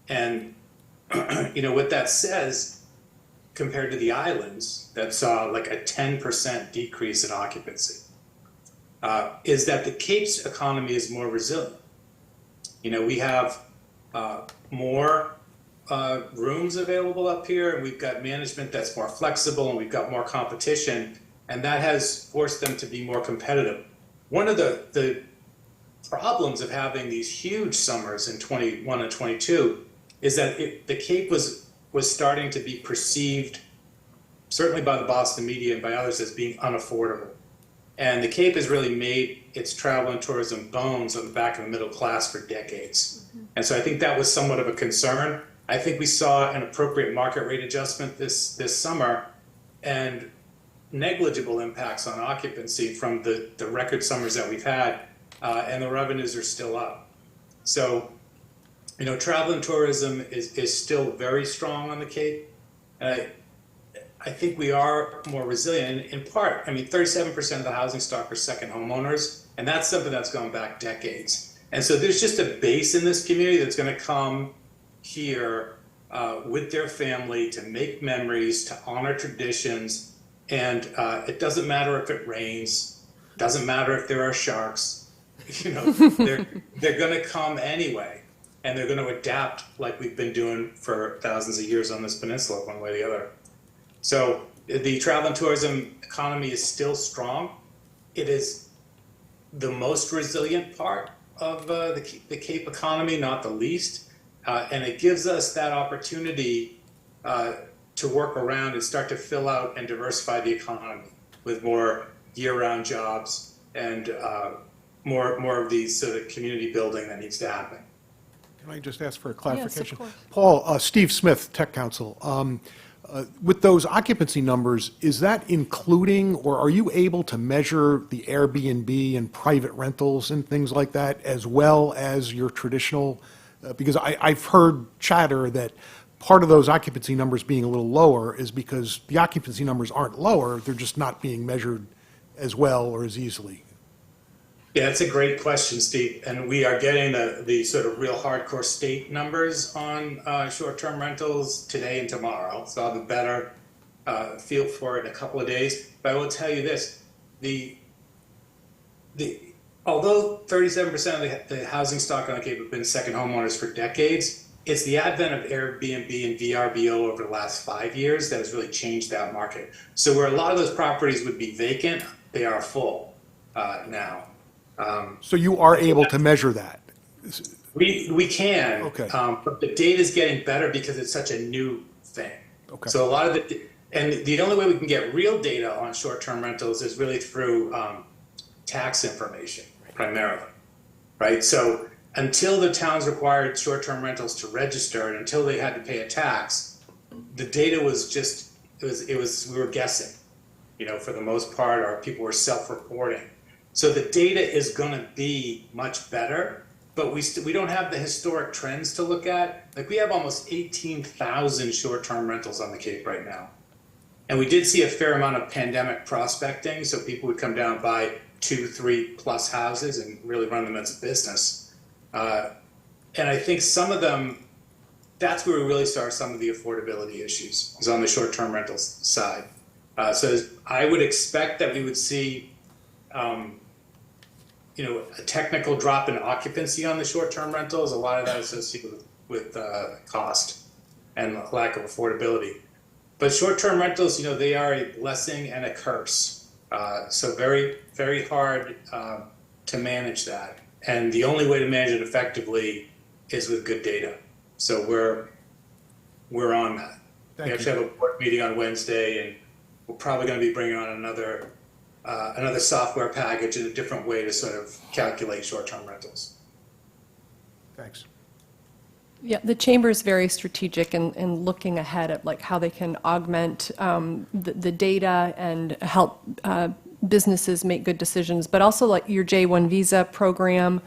And what that says, compared to the islands that saw like a 10% decrease in occupancy, is that the Cape's economy is more resilient. We have more rooms available up here, and we've got management that's more flexible, and we've got more competition, and that has forced them to be more competitive. One of the problems of having these huge summers in 21 and 22 is that the Cape was starting to be perceived certainly by the Boston media and by others, as being unaffordable. And the Cape has really made its travel and tourism bones on the back of the middle class for decades. And so I think that was somewhat of a concern. I think we saw an appropriate market rate adjustment this summer and negligible impacts on occupancy from the record summers that we've had, and the revenues are still up. So, travel and tourism is still very strong on the Cape. I think we are more resilient in part. 37% of the housing stock are second homeowners, and that's something that's gone back decades. And so there's just a base in this community that's going to come here with their family to make memories, to honor traditions, and it doesn't matter if it rains, doesn't matter if there are sharks. They're going to come anyway, and they're going to adapt like we've been doing for thousands of years on this peninsula, one way or the other. So the travel and tourism economy is still strong. It is the most resilient part of the Cape economy, not the least. And it gives us that opportunity to work around and start to fill out and diversify the economy with more year-round jobs and more of these sort of community building that needs to happen. Can I just ask for a clarification? course. Paul, Steve Smith, Tech Council. With those occupancy numbers, is that including, or are you able to measure the Airbnb and private rentals and things like that, as well as your traditional? Because I've heard chatter that part of those occupancy numbers being a little lower is because the occupancy numbers aren't lower, they're just not being measured as well or as easily. Yeah, that's a great question, Steve. And we are getting the sort of real hardcore state numbers on short-term rentals today and tomorrow. So I'll have a better feel for it in a couple of days. But I will tell you this, although 37% of the housing stock on the Cape have been second homeowners for decades, it's the advent of Airbnb and VRBO over the last 5 years that has really changed that market. So where a lot of those properties would be vacant, they are full now. So you are able to measure that? We can, Okay. but the data is getting better because it's such a new thing. Okay. So a lot of the only way we can get real data on short-term rentals is really through tax information, primarily, right? So until the towns required short-term rentals to register and until they had to pay a tax, the data was just, we were guessing, for the most part, or people were self-reporting. So the data is going to be much better, but we don't have the historic trends to look at. Like we have almost 18,000 short-term rentals on the Cape right now. And we did see a fair amount of pandemic prospecting, so people would come down and buy 2, 3 plus houses and really run them as a business. And I think some of them, that's where we really saw some of the affordability issues, is on the short-term rentals side. So I would expect that we would see a technical drop in occupancy on the short-term rentals. A lot of that is associated with cost and lack of affordability. But short-term rentals, they are a blessing and a curse. So very, very hard to manage that. And the only way to manage it effectively is with good data. So we're on that. We actually have a board meeting on Wednesday, and we're probably going to be bringing on another software package and a different way to sort of calculate short-term rentals. Thanks. Yeah, the chamber is very strategic in looking ahead at like how they can augment the data and help businesses make good decisions, but also like your J1 visa program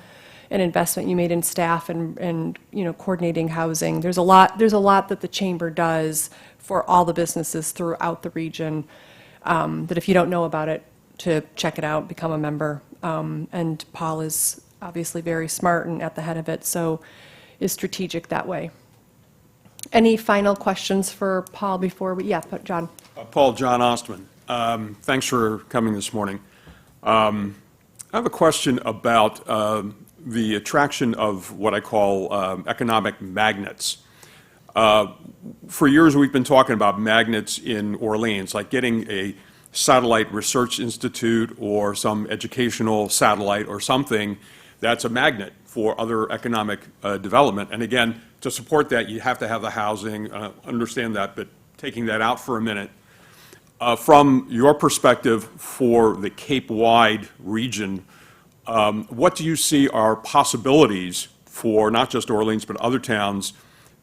and investment you made in staff and coordinating housing. There's a lot that the chamber does for all the businesses throughout the region, that if you don't know about it, to check it out, become a member. And Paul is obviously very smart and at the head of it, so is strategic that way. Any final questions for Paul before we, John. Paul, John Ostman. Thanks for coming this morning. I have a question about the attraction of what I call economic magnets. For years, we've been talking about magnets in Orleans, like getting a satellite research institute or some educational satellite or something that's a magnet for other economic development. And again, to support that, you have to have the housing, understand that, but taking that out for a minute, From your perspective for the Cape-wide region, what do you see are possibilities for not just Orleans, but other towns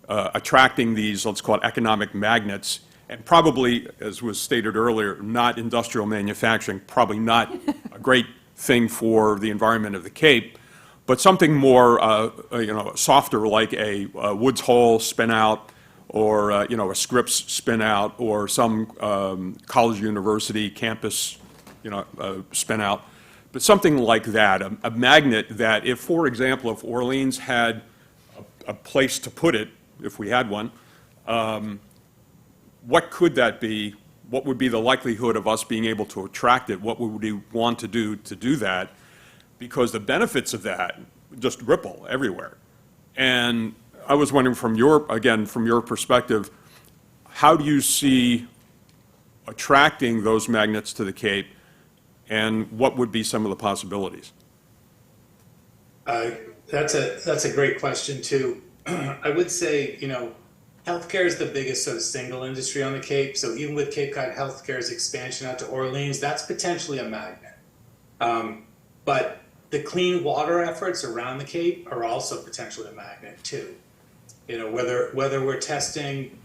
attracting these, let's call it economic magnets, and probably, as was stated earlier, not industrial manufacturing, probably not a great thing for the environment of the Cape, but something more, softer, like a Woods Hole spin out, or a Scripps spin out, or some college university campus, spin out. But something like that, a magnet that if, for example, if Orleans had a place to put it, if we had one, what could that be? What would be the likelihood of us being able to attract it? What would we want to do that? Because the benefits of that just ripple everywhere. And I was wondering from your perspective, how do you see attracting those magnets to the Cape, and what would be some of the possibilities? That's a great question too. I would say, healthcare is the biggest sort of single industry on the Cape. So even with Cape Cod Healthcare's expansion out to Orleans, that's potentially a magnet. But the clean water efforts around the Cape are also potentially a magnet too. Whether we're testing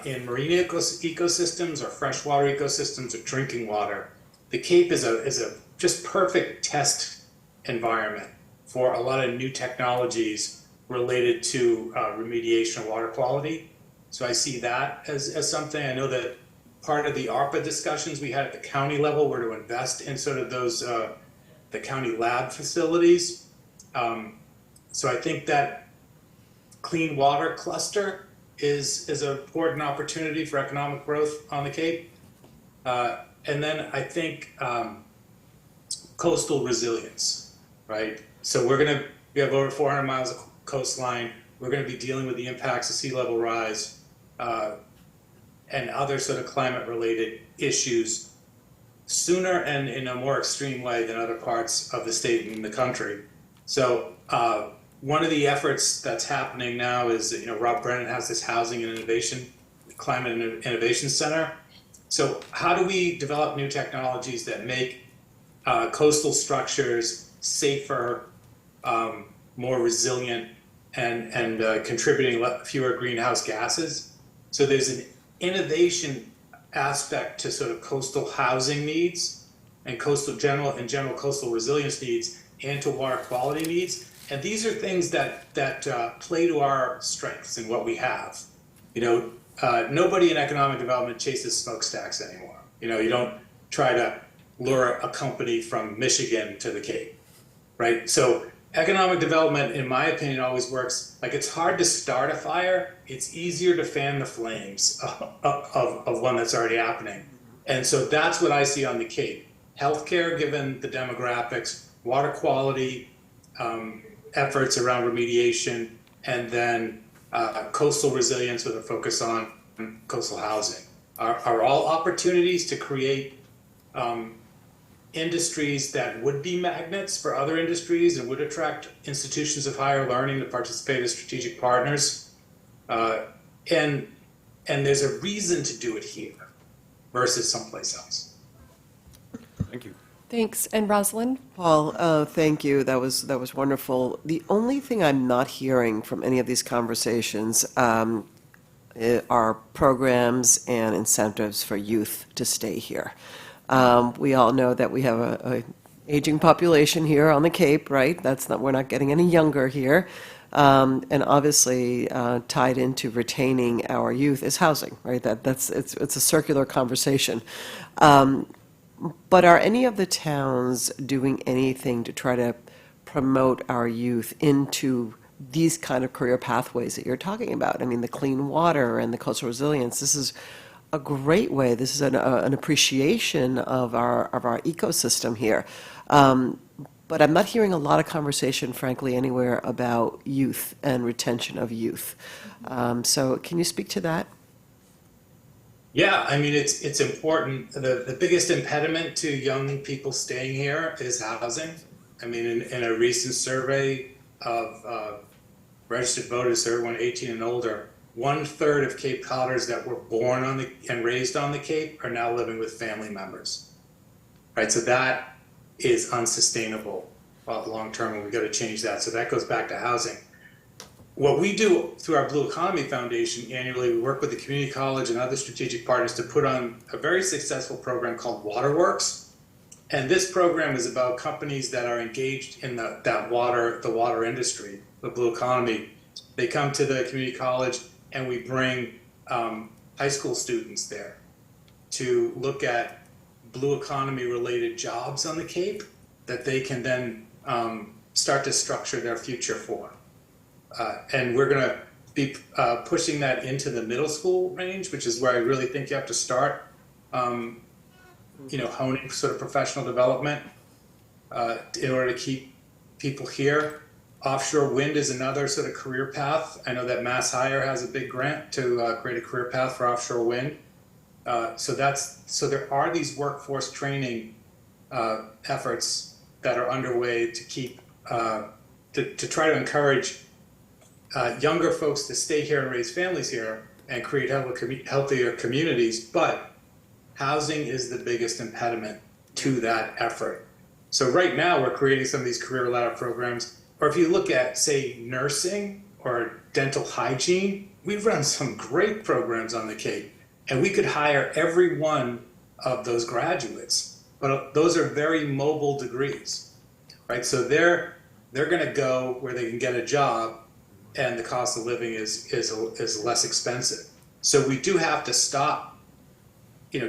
in marine ecosystems or freshwater ecosystems or drinking water, the Cape is a just perfect test environment for a lot of new technologies related to remediation of water quality. So I see that as something. I know that part of the ARPA discussions we had at the county level were to invest in sort of those the county lab facilities. So I think that clean water cluster is an important opportunity for economic growth on the Cape. And then I think coastal resilience, right? So we have over 400 miles of coastline. We're going to be dealing with the impacts of sea level rise and other sort of climate related issues sooner and in a more extreme way than other parts of the state and the country. So one of the efforts that's happening now is, Rob Brennan has this housing and innovation, climate and innovation center. So how do we develop new technologies that make coastal structures safer, more resilient, and contributing fewer greenhouse gases? So there's an innovation aspect to sort of coastal housing needs and general coastal resilience needs, and to water quality needs. And these are things that play to our strengths and what we have. Nobody in economic development chases smokestacks anymore. You don't try to lure a company from Michigan to the Cape, right? So economic development, in my opinion, always works. Like, it's hard to start a fire. It's easier to fan the flames of one that's already happening. And so that's what I see on the Cape. Healthcare, given the demographics, water quality, efforts around remediation, and then coastal resilience with a focus on coastal housing are all opportunities to create industries that would be magnets for other industries and would attract institutions of higher learning to participate as strategic partners. And there's a reason to do it here versus someplace else. Thank you. Thanks. And Rosalind? Paul, thank you. That was wonderful. The only thing I'm not hearing from any of these conversations are programs and incentives for youth to stay here. We all know that we have a aging population here on the Cape, right? We're not getting any younger here. And obviously, tied into retaining our youth is housing, right? It's a circular conversation. But are any of the towns doing anything to try to promote our youth into these kind of career pathways that you're talking about? I mean, the clean water and the coastal resilience, this is a great way. This is an appreciation of our ecosystem here. But I'm not hearing a lot of conversation, frankly, anywhere about youth and retention of youth. So can you speak to that? Yeah, I mean, it's important. The biggest impediment to young people staying here is housing. I mean, in a recent survey of registered voters, everyone 18 and older, 1/3 of Cape Codders that were born on and raised on the Cape are now living with family members. Right, so that is unsustainable long term, and we've got to change that. So that goes back to housing. What we do through our Blue Economy Foundation annually, we work with the community college and other strategic partners to put on a very successful program called Waterworks. And this program is about companies that are engaged in the water industry, the blue economy. They come to the community college, and we bring high school students there to look at blue economy related jobs on the Cape that they can then start to structure their future for. And we're going to be pushing that into the middle school range, which is where I really think you have to start, honing sort of professional development in order to keep people here. Offshore wind is another sort of career path. I know that Mass Hire has a big grant to create a career path for offshore wind. So there are these workforce training efforts that are underway to keep to try to encourage younger folks to stay here and raise families here and create healthier communities. But housing is the biggest impediment to that effort. So right now we're creating some of these career ladder programs. Or if you look at, say, nursing or dental hygiene, we've run some great programs on the Cape. And we could hire every one of those graduates, but those are very mobile degrees, right? So they're going to go where they can get a job, and the cost of living is less expensive. So we do have to stop,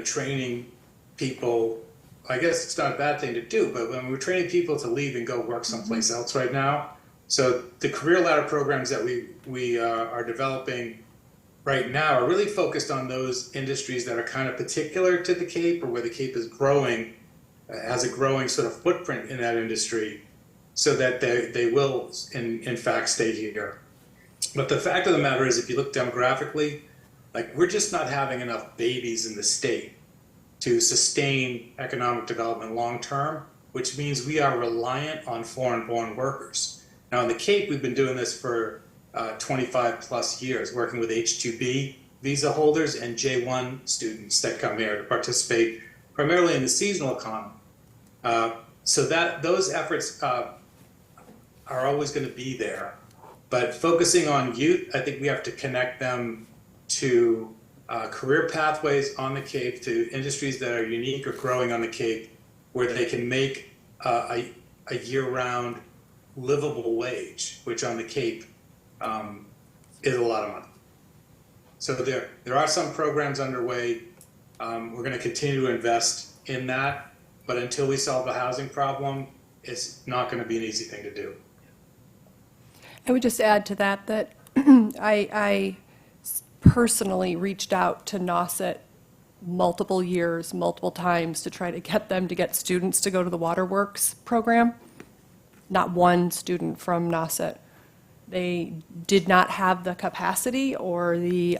training people. I guess it's not a bad thing to do, but when we're training people to leave and go work someplace else right now, so the career ladder programs that we are developing right now are really focused on those industries that are kind of particular to the Cape, or where the Cape is growing, has a growing sort of footprint in that industry, so that they will, in fact, stay here. But the fact of the matter is, if you look demographically, we're just not having enough babies in the state to sustain economic development long term, which means we are reliant on foreign-born workers. Now, in the Cape, we've been doing this for 25 plus years, working with H-2B visa holders and J-1 students that come here to participate primarily in the seasonal economy. So that those efforts are always going to be there. But focusing on youth, I think we have to connect them to career pathways on the Cape, to industries that are unique or growing on the Cape, where they can make a year-round livable wage, which on the Cape is a lot of money. So there are some programs underway. We're going to continue to invest in that, but until we solve the housing problem, it's not going to be an easy thing to do. I would just add to that I personally reached out to Nauset multiple years, multiple times, to try to get them to get students to go to the Waterworks program. Not one student from Nauset. They did not have the capacity or the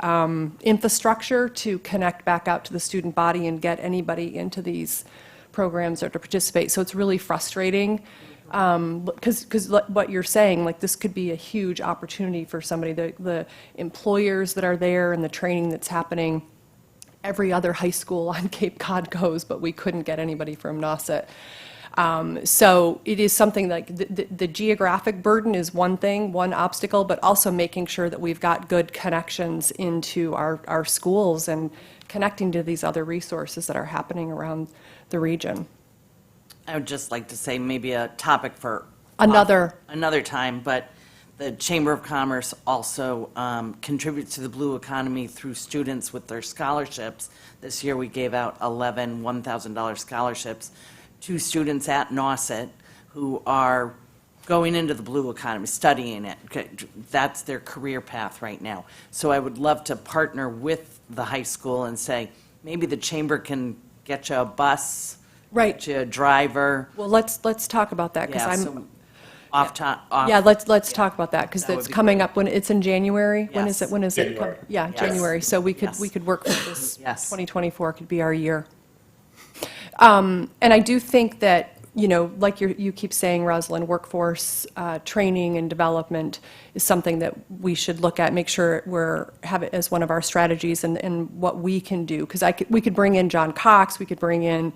infrastructure to connect back out to the student body and get anybody into these programs or to participate. So it's really frustrating, because what you're saying, this could be a huge opportunity for somebody. The employers that are there and the training that's happening, every other high school on Cape Cod goes, but we couldn't get anybody from Nauset. So it is something the geographic burden is one thing, one obstacle, but also making sure that we've got good connections into our schools and connecting to these other resources that are happening around the region. I would just like to say maybe a topic for Another time, but the Chamber of Commerce also contributes to the blue economy through students with their scholarships. This year we gave out 11 $1,000 scholarships to students at Nauset who are going into the blue economy, studying it. That's their career path right now. So I would love to partner with the high school and say, maybe the chamber can get you a bus, Right. get you a driver. Well, let's talk about that, because let's talk about that, because That it's would be coming great. up. When it's in January. When is Yes. it? When is it? January. Yeah, Yes. January. So we Yes. could work with this. Yes. 2024 could be our year. And I do think that you know, like you keep saying, Rosalind, workforce training and development is something that we should look at, make sure have it as one of our strategies and what we can do. Because we could bring in John Cox, we could bring in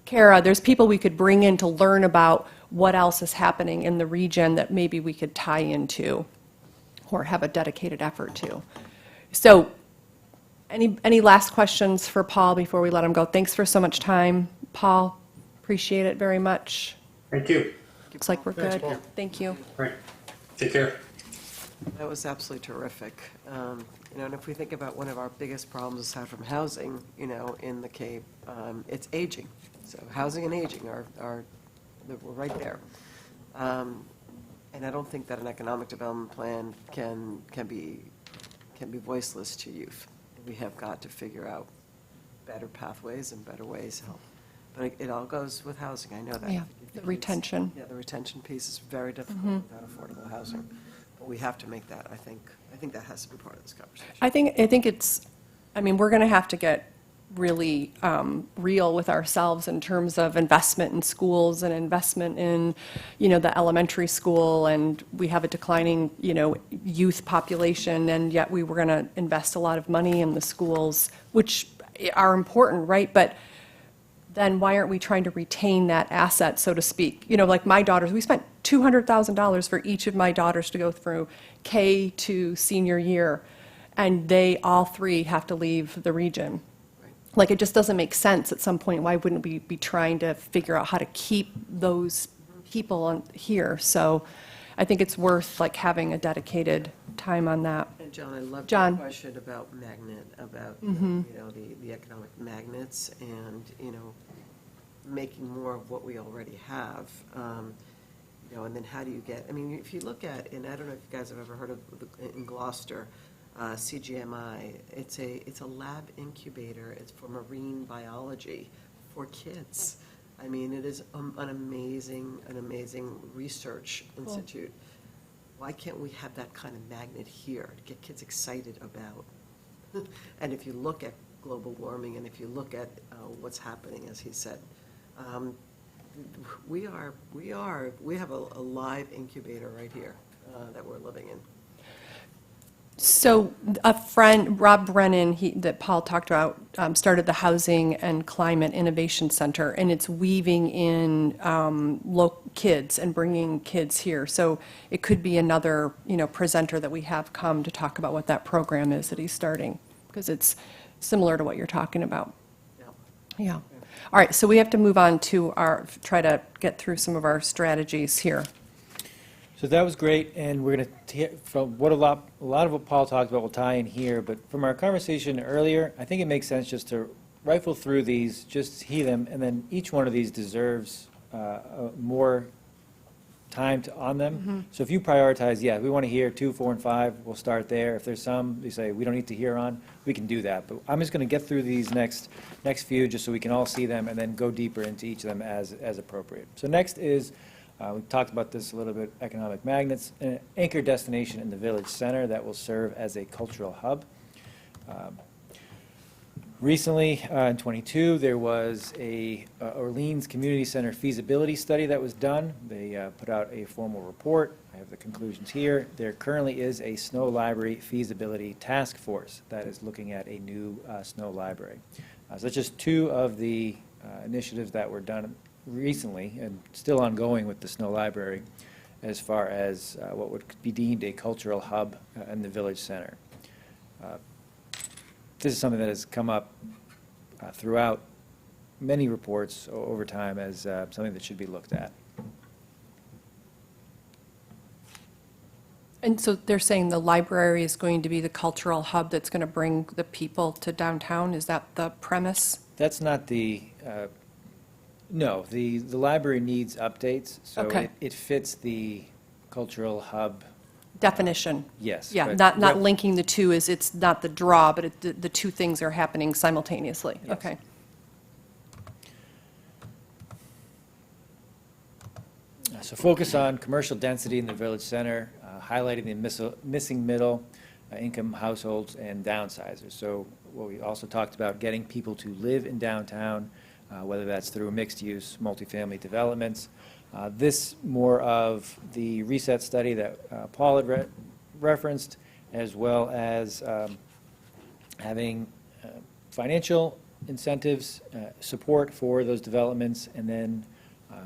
Kara. There's people we could bring in to learn about what else is happening in the region that maybe we could tie into or have a dedicated effort to. So any last questions for Paul before we let him go? Thanks for so much time, Paul. Appreciate it very much. Thank you. Looks like we're Thanks, good. Paul. Thank you. All right. Take care. That was absolutely terrific. You know, and if we think about one of our biggest problems aside from housing, you know, in the Cape, it's aging. So housing and aging we're right there. And I don't think that an economic development plan can be voiceless to youth. We have got to figure out better pathways and better ways to help. But it all goes with housing, I know that. Yeah, the retention. Yeah, the retention piece is very difficult without affordable housing. But we have to make that, I think that has to be part of this conversation. I think it's, I mean, we're going to have to get really real with ourselves in terms of investment in schools and investment in, you know, the elementary school, and we have a declining, you know, youth population, and yet we were going to invest a lot of money in the schools, which are important, right? But then why aren't we trying to retain that asset, so to speak? You know, like my daughters, we spent $200,000 for each of my daughters to go through K to senior year, and they all three have to leave the region. Like, it just doesn't make sense at some point. Why wouldn't we be trying to figure out how to keep those people here? So I think it's worth like having a dedicated time on that. And John, I love John. your question about you know, the economic magnets and, you know, making more of what we already have. You know, and then how do you get, I mean, if you look at, and I don't know if you guys have ever heard of, in Gloucester, CGMI, it's a lab incubator. It's for marine biology for kids. I mean, it is an amazing research institute. Why can't we have that kind of magnet here to get kids excited about? And if you look at global warming, and if you look at what's happening, as he said, we have a live incubator right here that we're living in. So a friend, Rob Brennan, that Paul talked about, started the Housing and Climate Innovation Center, and it's weaving in kids and bringing kids here. So it could be another, you know, presenter that we have come to talk about what that program is that he's starting, because it's similar to what you're talking about. Yeah. Yeah. All right, so we have to move on to try to get through some of our strategies here. So that was great, and we're going to hear from what a lot of what Paul talked about will tie in here, but from our conversation earlier, I think it makes sense just to rifle through these, just hear them, and then each one of these deserves more time on them. So if you prioritize, yeah, we want to hear 2, 4, and 5, we'll start there. If there's some you say we don't need to hear on, we can do that. But I'm just going to get through these next few just so we can all see them and then go deeper into each of them as appropriate. So next is, we talked about this a little bit, economic magnets, an anchor destination in the village center that will serve as a cultural hub. Recently, in '22, there was a Orleans Community Center feasibility study that was done. They put out a formal report. I have the conclusions here. There currently is a snow library feasibility task force that is looking at a new snow library. So that's just two of the initiatives that were done recently and still ongoing with the snow library as far as what would be deemed a cultural hub in the village center. This is something that has come up throughout many reports over time as something that should be looked at. And so they're saying the library is going to be the cultural hub that's going to bring the people to downtown? Is that the premise? That's not the, no, the library needs updates, so Okay. it fits the cultural hub. Definition? Yes. Yeah, but- not linking the two, it's not the draw, but the two things are happening simultaneously? Yes. Okay. So focus on commercial density in the village center, highlighting the missing middle income households and downsizers. So what we also talked about, getting people to live in downtown, whether that's through mixed-use, multifamily developments. This more of the reset study that Paul had referenced, as well as having financial incentives, support for those developments, and then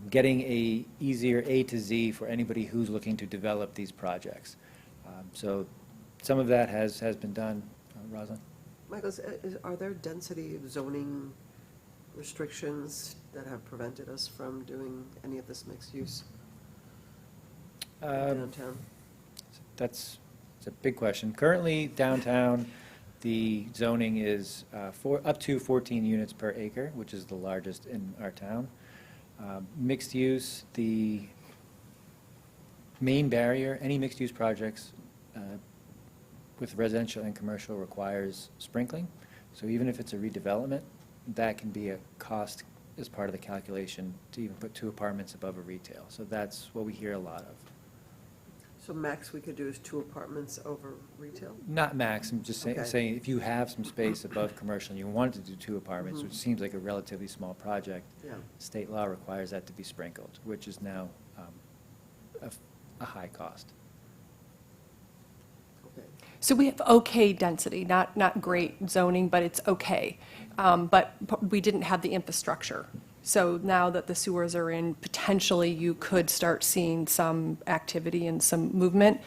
getting a easier A to Z for anybody who's looking to develop these projects. So some of that has been done. Rosalind? Michael, are there density zoning restrictions that have prevented us from doing any of this mixed use downtown? It's a big question. Currently, downtown, the zoning is up to 14 units per acre, which is the largest in our town. Mixed use, the main barrier, any mixed use projects with residential and commercial requires sprinkling. So even if it's a redevelopment, that can be a cost as part of the calculation to even put 2 apartments above a retail. So that's what we hear a lot of. So max we could do is 2 apartments over retail? Not max, I'm just Okay. saying if you have some space above commercial and you wanted to do 2 apartments, which seems like a relatively small project, Yeah. state law requires that to be sprinkled, which is now a high cost. Okay. So we have okay density, not great zoning, but it's okay. But we didn't have the infrastructure. So now that the sewers are in, potentially you could start seeing some activity and some movement.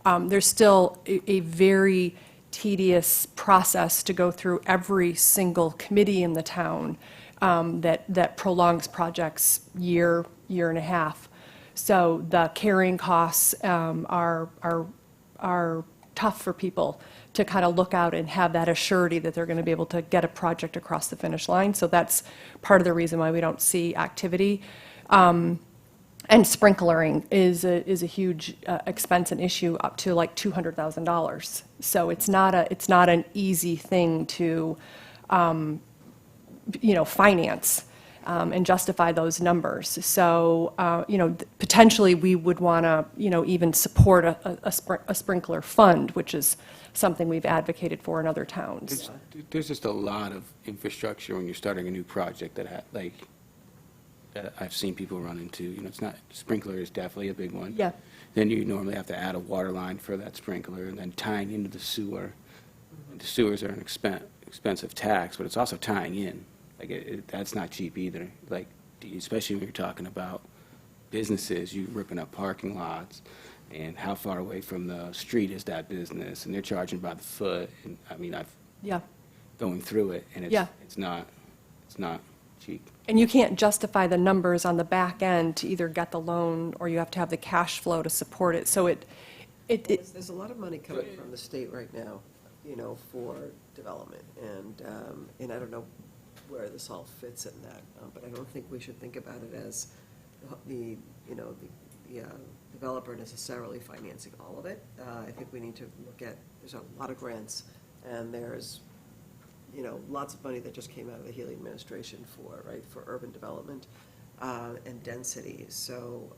There's still a very tedious process to go through every single committee in the town that prolongs projects year and a half. So the carrying costs are tough for people to kind of look out and have that assurity that they're going to be able to get a project across the finish line. So that's part of the reason why we don't see activity. And sprinklering is a huge expense and issue, up to like $200,000. So it's not an easy thing to finance and justify those numbers. So potentially we would want to even support a sprinkler fund, which is something we've advocated for in other towns. There's just a lot of infrastructure when you're starting a new project that I've seen people run into. It's not, sprinkler is definitely a big one. Yeah. Then you normally have to add a water line for that sprinkler, and then tying into the sewer. The sewers are an expensive tax, but it's also tying in. That's not cheap either. Especially when you're talking about businesses, you're ripping up parking lots, and how far away from the street is that business, and they're charging by the foot. And Yeah. going through it, and Yeah. it's not cheap. And you can't justify the numbers on the back end to either get the loan, or you have to have the cash flow to support it. So There's a lot of money coming from the state right now, for development, and I don't know where this all fits in that, but I don't think we should think about it as the developer necessarily financing all of it. I think we need to look at, there's a lot of grants, and there's, lots of money that just came out of the Healy administration for urban development and density. So,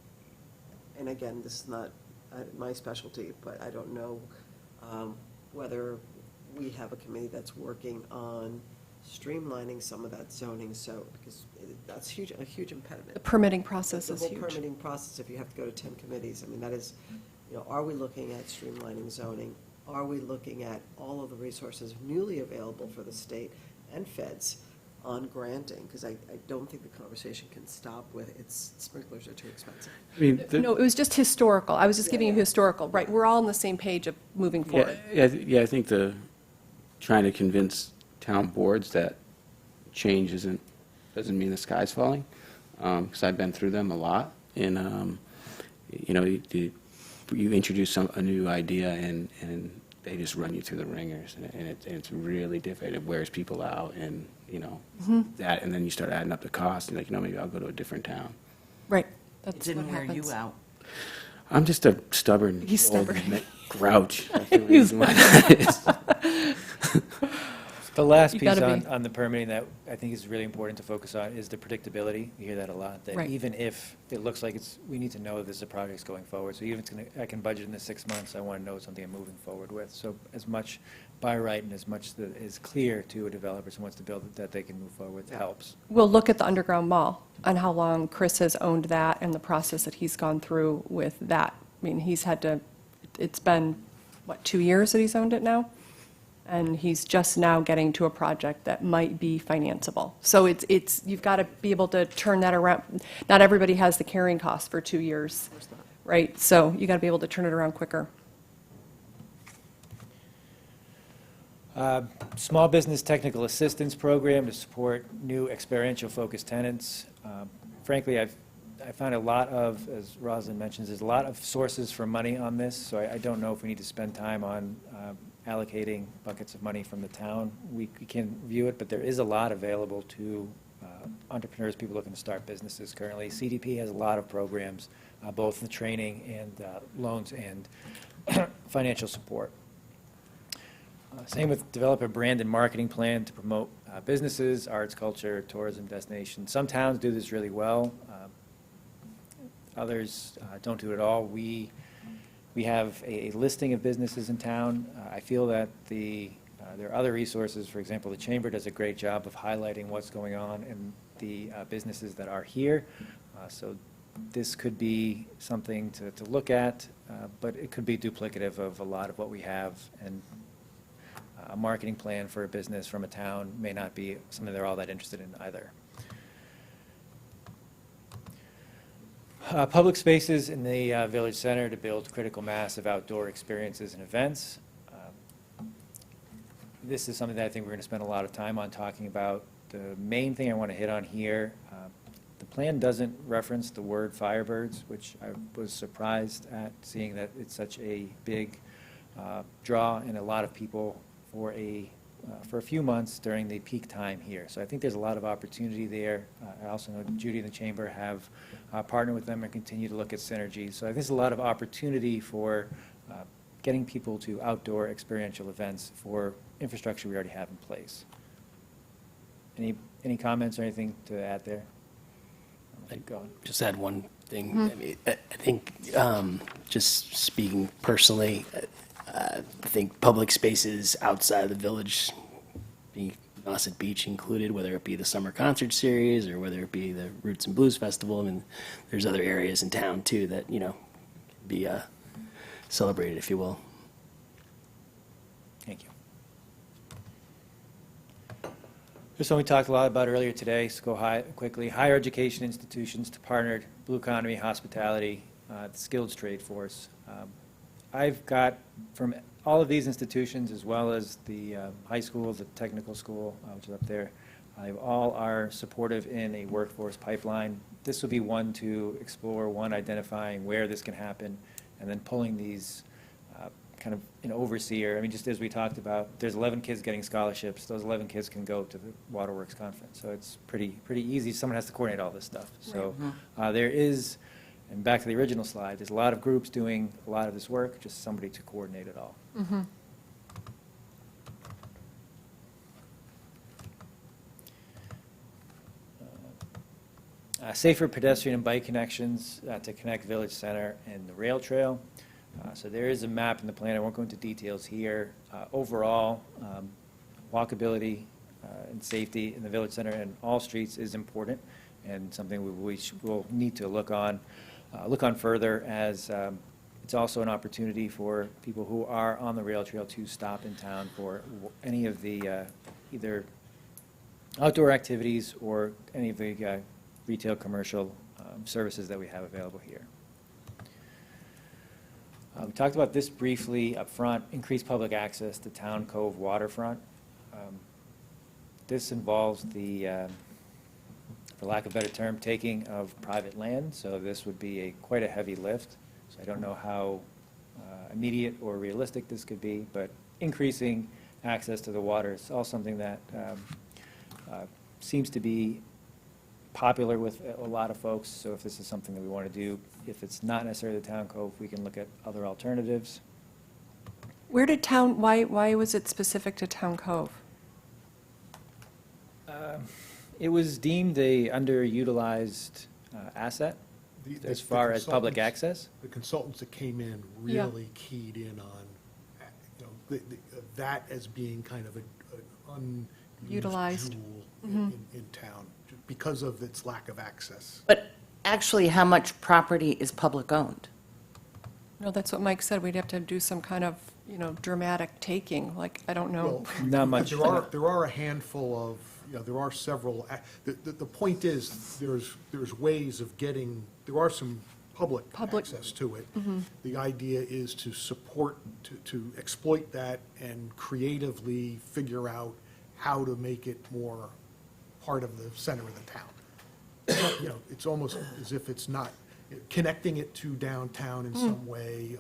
and again, this is not my specialty, but I don't know whether we have a committee that's working on streamlining some of that zoning, because that's a huge impediment. the permitting process is The whole huge. permitting process, if you have to go to 10 committees, that is, are we looking at streamlining zoning? Are we looking at all of the resources newly available for the state and feds on granting? Because I don't think the conversation can stop with sprinklers are too expensive. No, it was just historical. I was just giving you historical, right? We're all on the same page of moving forward. Yeah, I think trying to convince town boards that change doesn't mean the sky's falling, because I've been through them a lot, and you introduce a new idea and they just run you through the ringers, and it's really difficult. It wears people out, and that, and then you start adding up the cost, and maybe I'll go to a different town. Right, It that's what didn't wear happens. you out. I'm just a stubborn He's old stubborn. grouch. That's the reason why that is. The last You piece gotta be- on the permitting that I think is really important to focus on is the predictability. You hear that a lot, that Right. even if it looks like we need to know that this is a project going forward. So even if I can budget in the 6 months, I want to know something I'm moving forward with. So as much by right and as much that is clear to a developer who wants to build it that they can move forward with helps. We'll look at the underground mall and how long Chris has owned that and the process that he's gone through with that. I mean, he's had to, it's been, what, 2 years that he's owned it now? And he's just now getting to a project that might be financeable. So it's, you've got to be able to turn that around. Not everybody has the carrying cost for 2 years, right? So you got to be able to turn it around quicker. Small business technical assistance program to support new experiential-focused tenants. Frankly, I found a lot of, as Rosalind mentions, there's a lot of sources for money on this, so I don't know if we need to spend time on allocating buckets of money from the town. We can review it, but there is a lot available to entrepreneurs, people looking to start businesses currently. CDP has a lot of programs, both in training and loans and financial support. Same with develop a brand and marketing plan to promote businesses, arts, culture, tourism destinations. Some towns do this really well. Others don't do it at all. We have a listing of businesses in town. I feel that there are other resources. For example, the Chamber does a great job of highlighting what's going on in the businesses that are here. So this could be something to look at, but it could be duplicative of a lot of what we have, and a marketing plan for a business from a town may not be something they're all that interested in either. Public spaces in the village center to build critical mass of outdoor experiences and events. This is something that I think we're going to spend a lot of time on talking about. The main thing I want to hit on here, the plan doesn't reference the word Firebirds, which I was surprised at, seeing that it's such a big draw and a lot of people for a few months during the peak time here. So I think there's a lot of opportunity there. I also know Judy and the Chamber have partnered with them and continue to look at synergies. So I think there's a lot of opportunity for getting people to outdoor experiential events for infrastructure we already have in place. Any comments or anything to add there? Keep going. Just add one thing. I mean, I think, just speaking personally, I think public spaces outside of the village, being Nauset Beach included, whether it be the summer concert series or whether it be the Roots and Blues Festival, I mean, there's other areas in town too that, can be celebrated, if you will. Thank you. This one we talked a lot about earlier today, so go quickly. Higher education institutions to partner blue economy, hospitality, the skilled trade force. I've got from all of these institutions, as well as the high school, the technical school, which is up there, all are supportive in a workforce pipeline. This will be one to explore, one identifying where this can happen, and then pulling these kind of an overseer. I mean, just as we talked about, there's 11 kids getting scholarships. Those 11 kids can go to the Waterworks conference. So it's pretty easy. Someone has to coordinate all this stuff. So there is, and back to the original slide, there's a lot of groups doing a lot of this work, just somebody to coordinate it all. Safer pedestrian and bike connections to connect Village Center and the rail trail. So there is a map in the plan. I won't go into details here. Overall, walkability and safety in the Village Center and all streets is important, and something we will need to look on further, as it's also an opportunity for people who are on the rail trail to stop in town for any of the either outdoor activities or any of the retail commercial services that we have available here. We talked about this briefly up front, increased public access to Town Cove waterfront. This involves the, for lack of a better term, taking of private land, so this would be quite a heavy lift. So I don't know how immediate or realistic this could be, but increasing access to the water is all something that seems to be popular with a lot of folks. So if this is something that we want to do, if it's not necessarily the Town Cove, we can look at other alternatives. Where did why was it specific to Town Cove? It was deemed a underutilized asset as far as public access. The consultants that came in really keyed in on, that as being kind of an unused Utilized. jewel in town because of its lack of access. But actually, how much property is public-owned? No, that's what Mike said. We'd have to do some kind of, dramatic taking, like, I don't know. Well, Not much. There are a handful of, there are several, the point is, there's ways of getting, there are some public access to it. The idea is to support, to exploit that and creatively figure out how to make it more part of the center of the town. It's almost as if it's not, connecting it to downtown in some way,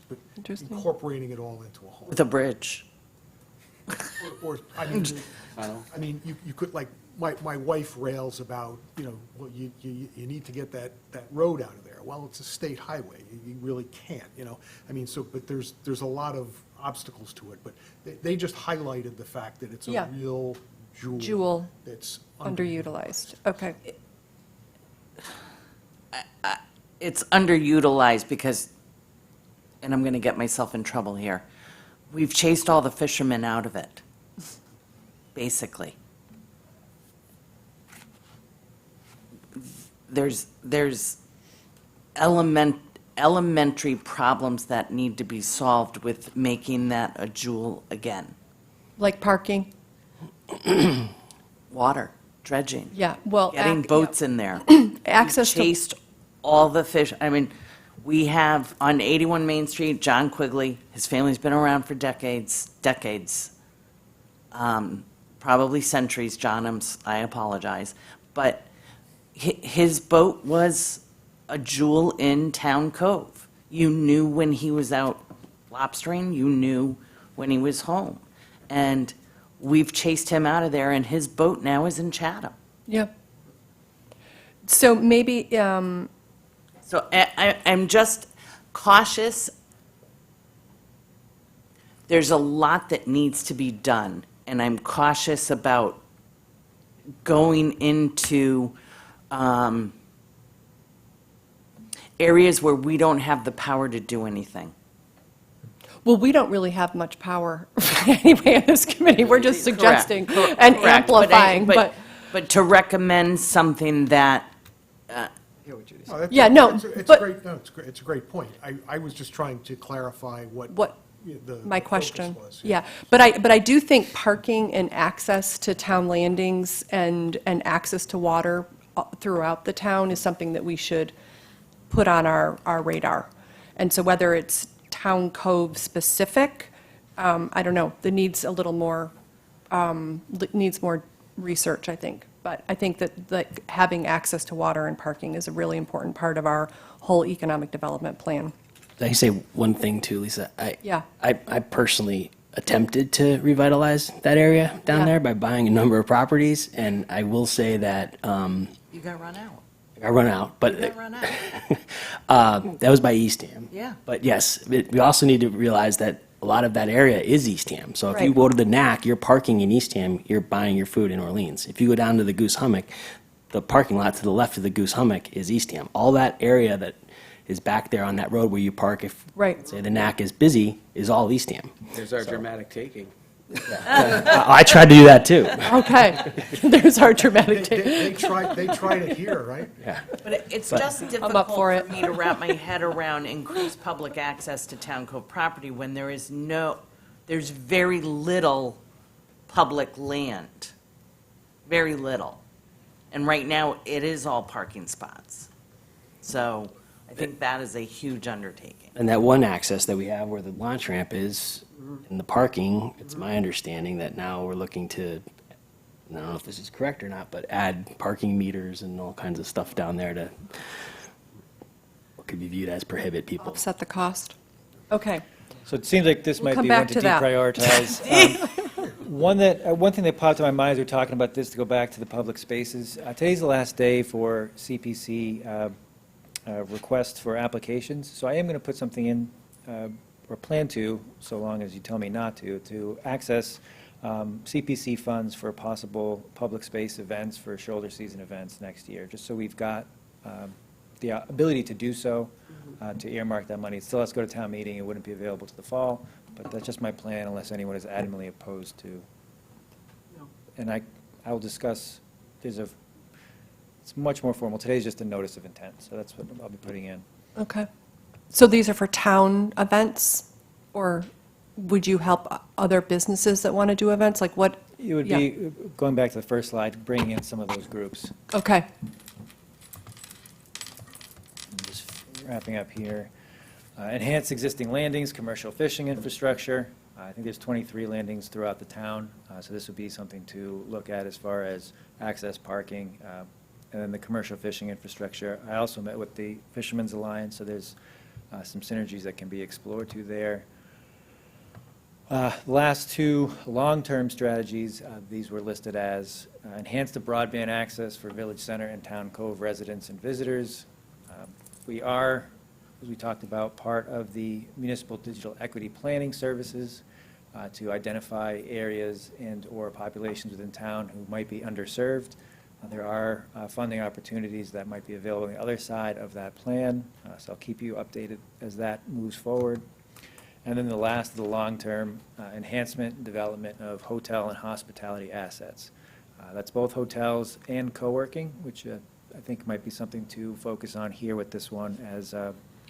but Interesting. incorporating it all into a whole. With a bridge? Or, I mean, you could, like, my wife rails about, well, you need to get that road out of there. Well, it's a state highway, you really can't, I mean, but there's a lot of obstacles to it, but they just highlighted the fact that it's Yeah. a real jewel. Jewel. That's Underutilized. Okay. It's underutilized because, and I'm going to get myself in trouble here, we've chased all the fishermen out of it, basically. There's elementary problems that need to be solved with making that a jewel again. Like parking? Water, dredging. Yeah, well. Getting boats in there. Access to. Chased all the fish. I mean, we have on 81 Main Street, John Quigley, his family's been around for decades, probably centuries, John, I apologize. But his boat was a jewel in Town Cove. You knew when he was out lobstering, you knew when he was home. And we've chased him out of there, and his boat now is in Chatham. Yeah. So maybe, So I'm just cautious. There's a lot that needs to be done, and I'm cautious about going into areas where we don't have the power to do anything. well, we don't really have much power anyway in this committee. We're just suggesting and Correct, but I- amplifying, but. But to recommend something that, Yeah, no, It's but- great, no, it's a great point. I was just trying to clarify what the My focus question, was. yeah. But I do think parking and access to town landings and access to water throughout the town is something that we should put on our radar. And so whether it's Town Cove specific, I don't know, that needs a little more, needs more research, I think. But I think that having access to water and parking is a really important part of our whole economic development plan. I say one thing too, Lisa. Yeah. I personally attempted to revitalize that area down Yeah. there by buying a number of properties, and I will say that you got run out. I run out, but You got run out. that was by Eastham. Yeah. But yes, we also need to realize that a lot of that area is Eastham. So if you Right. go to the Knack, you're parking in Eastham, you're buying your food in Orleans. If you go down to the Goose Hummock, the parking lot to the left of the Goose Hummock is Eastham. All that area that is back there on that road where you park if, Right. say, the Knack is busy, is all Eastham. There's our dramatic taking. I tried to do that too. Okay, there's our dramatic They take. tried it here, right? Yeah. But it's just difficult up for for it. me to wrap my head around increased public access to Town Cove property when there's very little public land. Very little. And right now, it is all parking spots. So I think that is a huge undertaking. And that one access that we have where the launch ramp is, in the parking, it's my understanding that now we're looking to, I don't know if this is correct or not, but add parking meters and all kinds of stuff down there to, what could be viewed as prohibit people. Offset the cost. Okay, So it seems like this We'll might come be back one to to that. deprioritize. One thing that popped in my mind as we were talking about this, to go back to the public spaces, today's the last day for CPC requests for applications, so I am going to put something in, or plan to, so long as you tell me not to access CPC funds for possible public space events for shoulder season events next year, just so we've got the ability to do so, to earmark that money. It still has to go to town meeting, it wouldn't be available to the fall, But that's just my plan unless anyone is adamantly opposed to. And I will discuss, it's much more formal. Today's just a notice of intent, so that's what I'll be putting in. Okay. So these are for town events, or would you help other businesses that want to do events? Like what? It would Yeah. be, going back to the first slide, bringing in some of those groups. Okay. I'm just wrapping up here. Enhance existing landings, commercial fishing infrastructure. I think there's 23 landings throughout the town, so this would be something to look at as far as access, parking, and then the commercial fishing infrastructure. I also met with the Fishermen's Alliance, so there's some synergies that can be explored to there. Last two long-term strategies, these were listed as enhance the broadband access for Village Center and Town Cove residents and visitors. We are, as we talked about, part of the Municipal Digital Equity Planning Services to identify areas and/or populations within town who might be underserved. There are funding opportunities that might be available on the other side of that plan, so I'll keep you updated as that moves forward. And then the last of the long-term enhancement and development of hotel and hospitality assets. That's both hotels and co-working, which I think might be something to focus on here with this one, as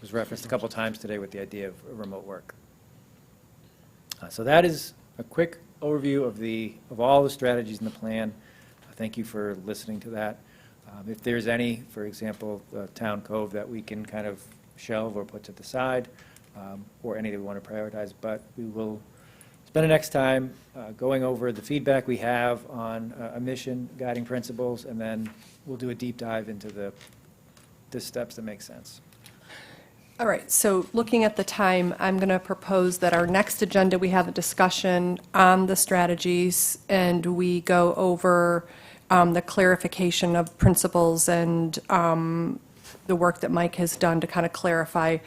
was referenced a couple times today with the idea of remote work. So that is a quick overview of all the strategies in the plan. Thank you for listening to that. If there's any, for example, Town Cove that we can kind of shelve or put to the side, or any that we want to prioritize, but we will spend the next time going over the feedback we have on a mission, guiding principles, and then we'll do a deep dive into the steps that make sense. All right, so looking at the time, I'm going to propose that our next agenda, we have a discussion on the strategies, and we go over the clarification of principles and the work that Mike has done to kind of clarify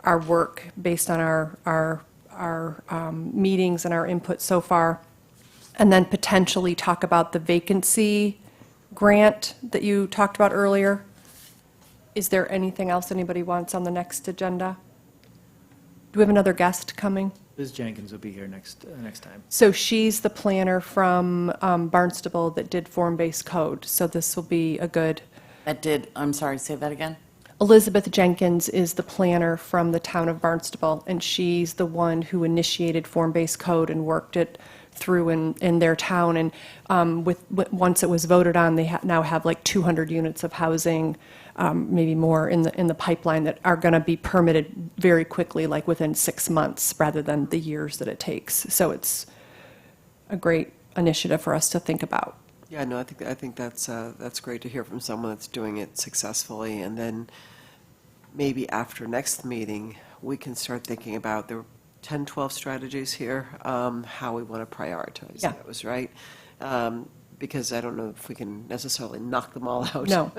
our work based on our meetings and our input so far, and then potentially talk about the vacancy grant that you talked about earlier. Is there anything else anybody wants on the next agenda? Do we have another guest coming? Liz Jenkins will be here next time. So she's the planner from Barnstable that did form-based code, so this will be a good. I'm sorry, say that again? Elizabeth Jenkins is the planner from the town of Barnstable, and she's the one who initiated form-based code and worked it through in their town. And once it was voted on, they now have like 200 units of housing, maybe more in the pipeline that are going to be permitted very quickly, like within 6 months, rather than the years that it takes. So it's a great initiative for us to think about. Yeah, no, I think that's great to hear from someone that's doing it successfully, and then maybe after next meeting, we can start thinking about the 10, 12 strategies here, how we want to prioritize Yeah. those, right? Because I don't know if we can necessarily knock them all out. No.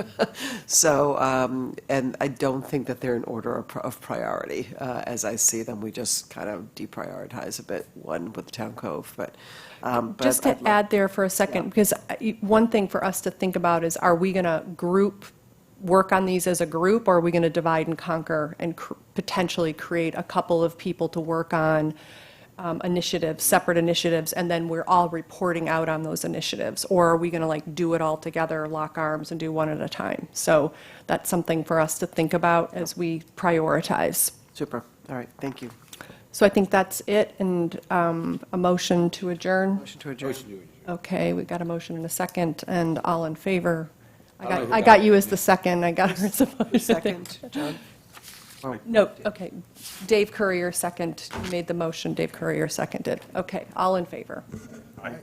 So, and I don't think that they're in order of priority. As I see them, we just kind of deprioritize a bit, one with Town Cove, but. Just to add there for a second, because one thing for us to think about is, are we going to work on these as a group, or are we going to divide and conquer and potentially create a couple of people to work on initiatives, separate initiatives, and then we're all reporting out on those initiatives? Or are we going to like do it all together, lock arms, and do one at a time? So that's something for us to think about as we prioritize. Super. All right, thank you. So I think that's it, and a motion to adjourn. Motion to adjourn. Okay, we got a motion and a second, and all in favor. I got you as the second, I got her as the motion. Second, John? No, okay. Dave Courier, second. You made the motion, Dave Courier seconded. Okay, all in favor. Aye.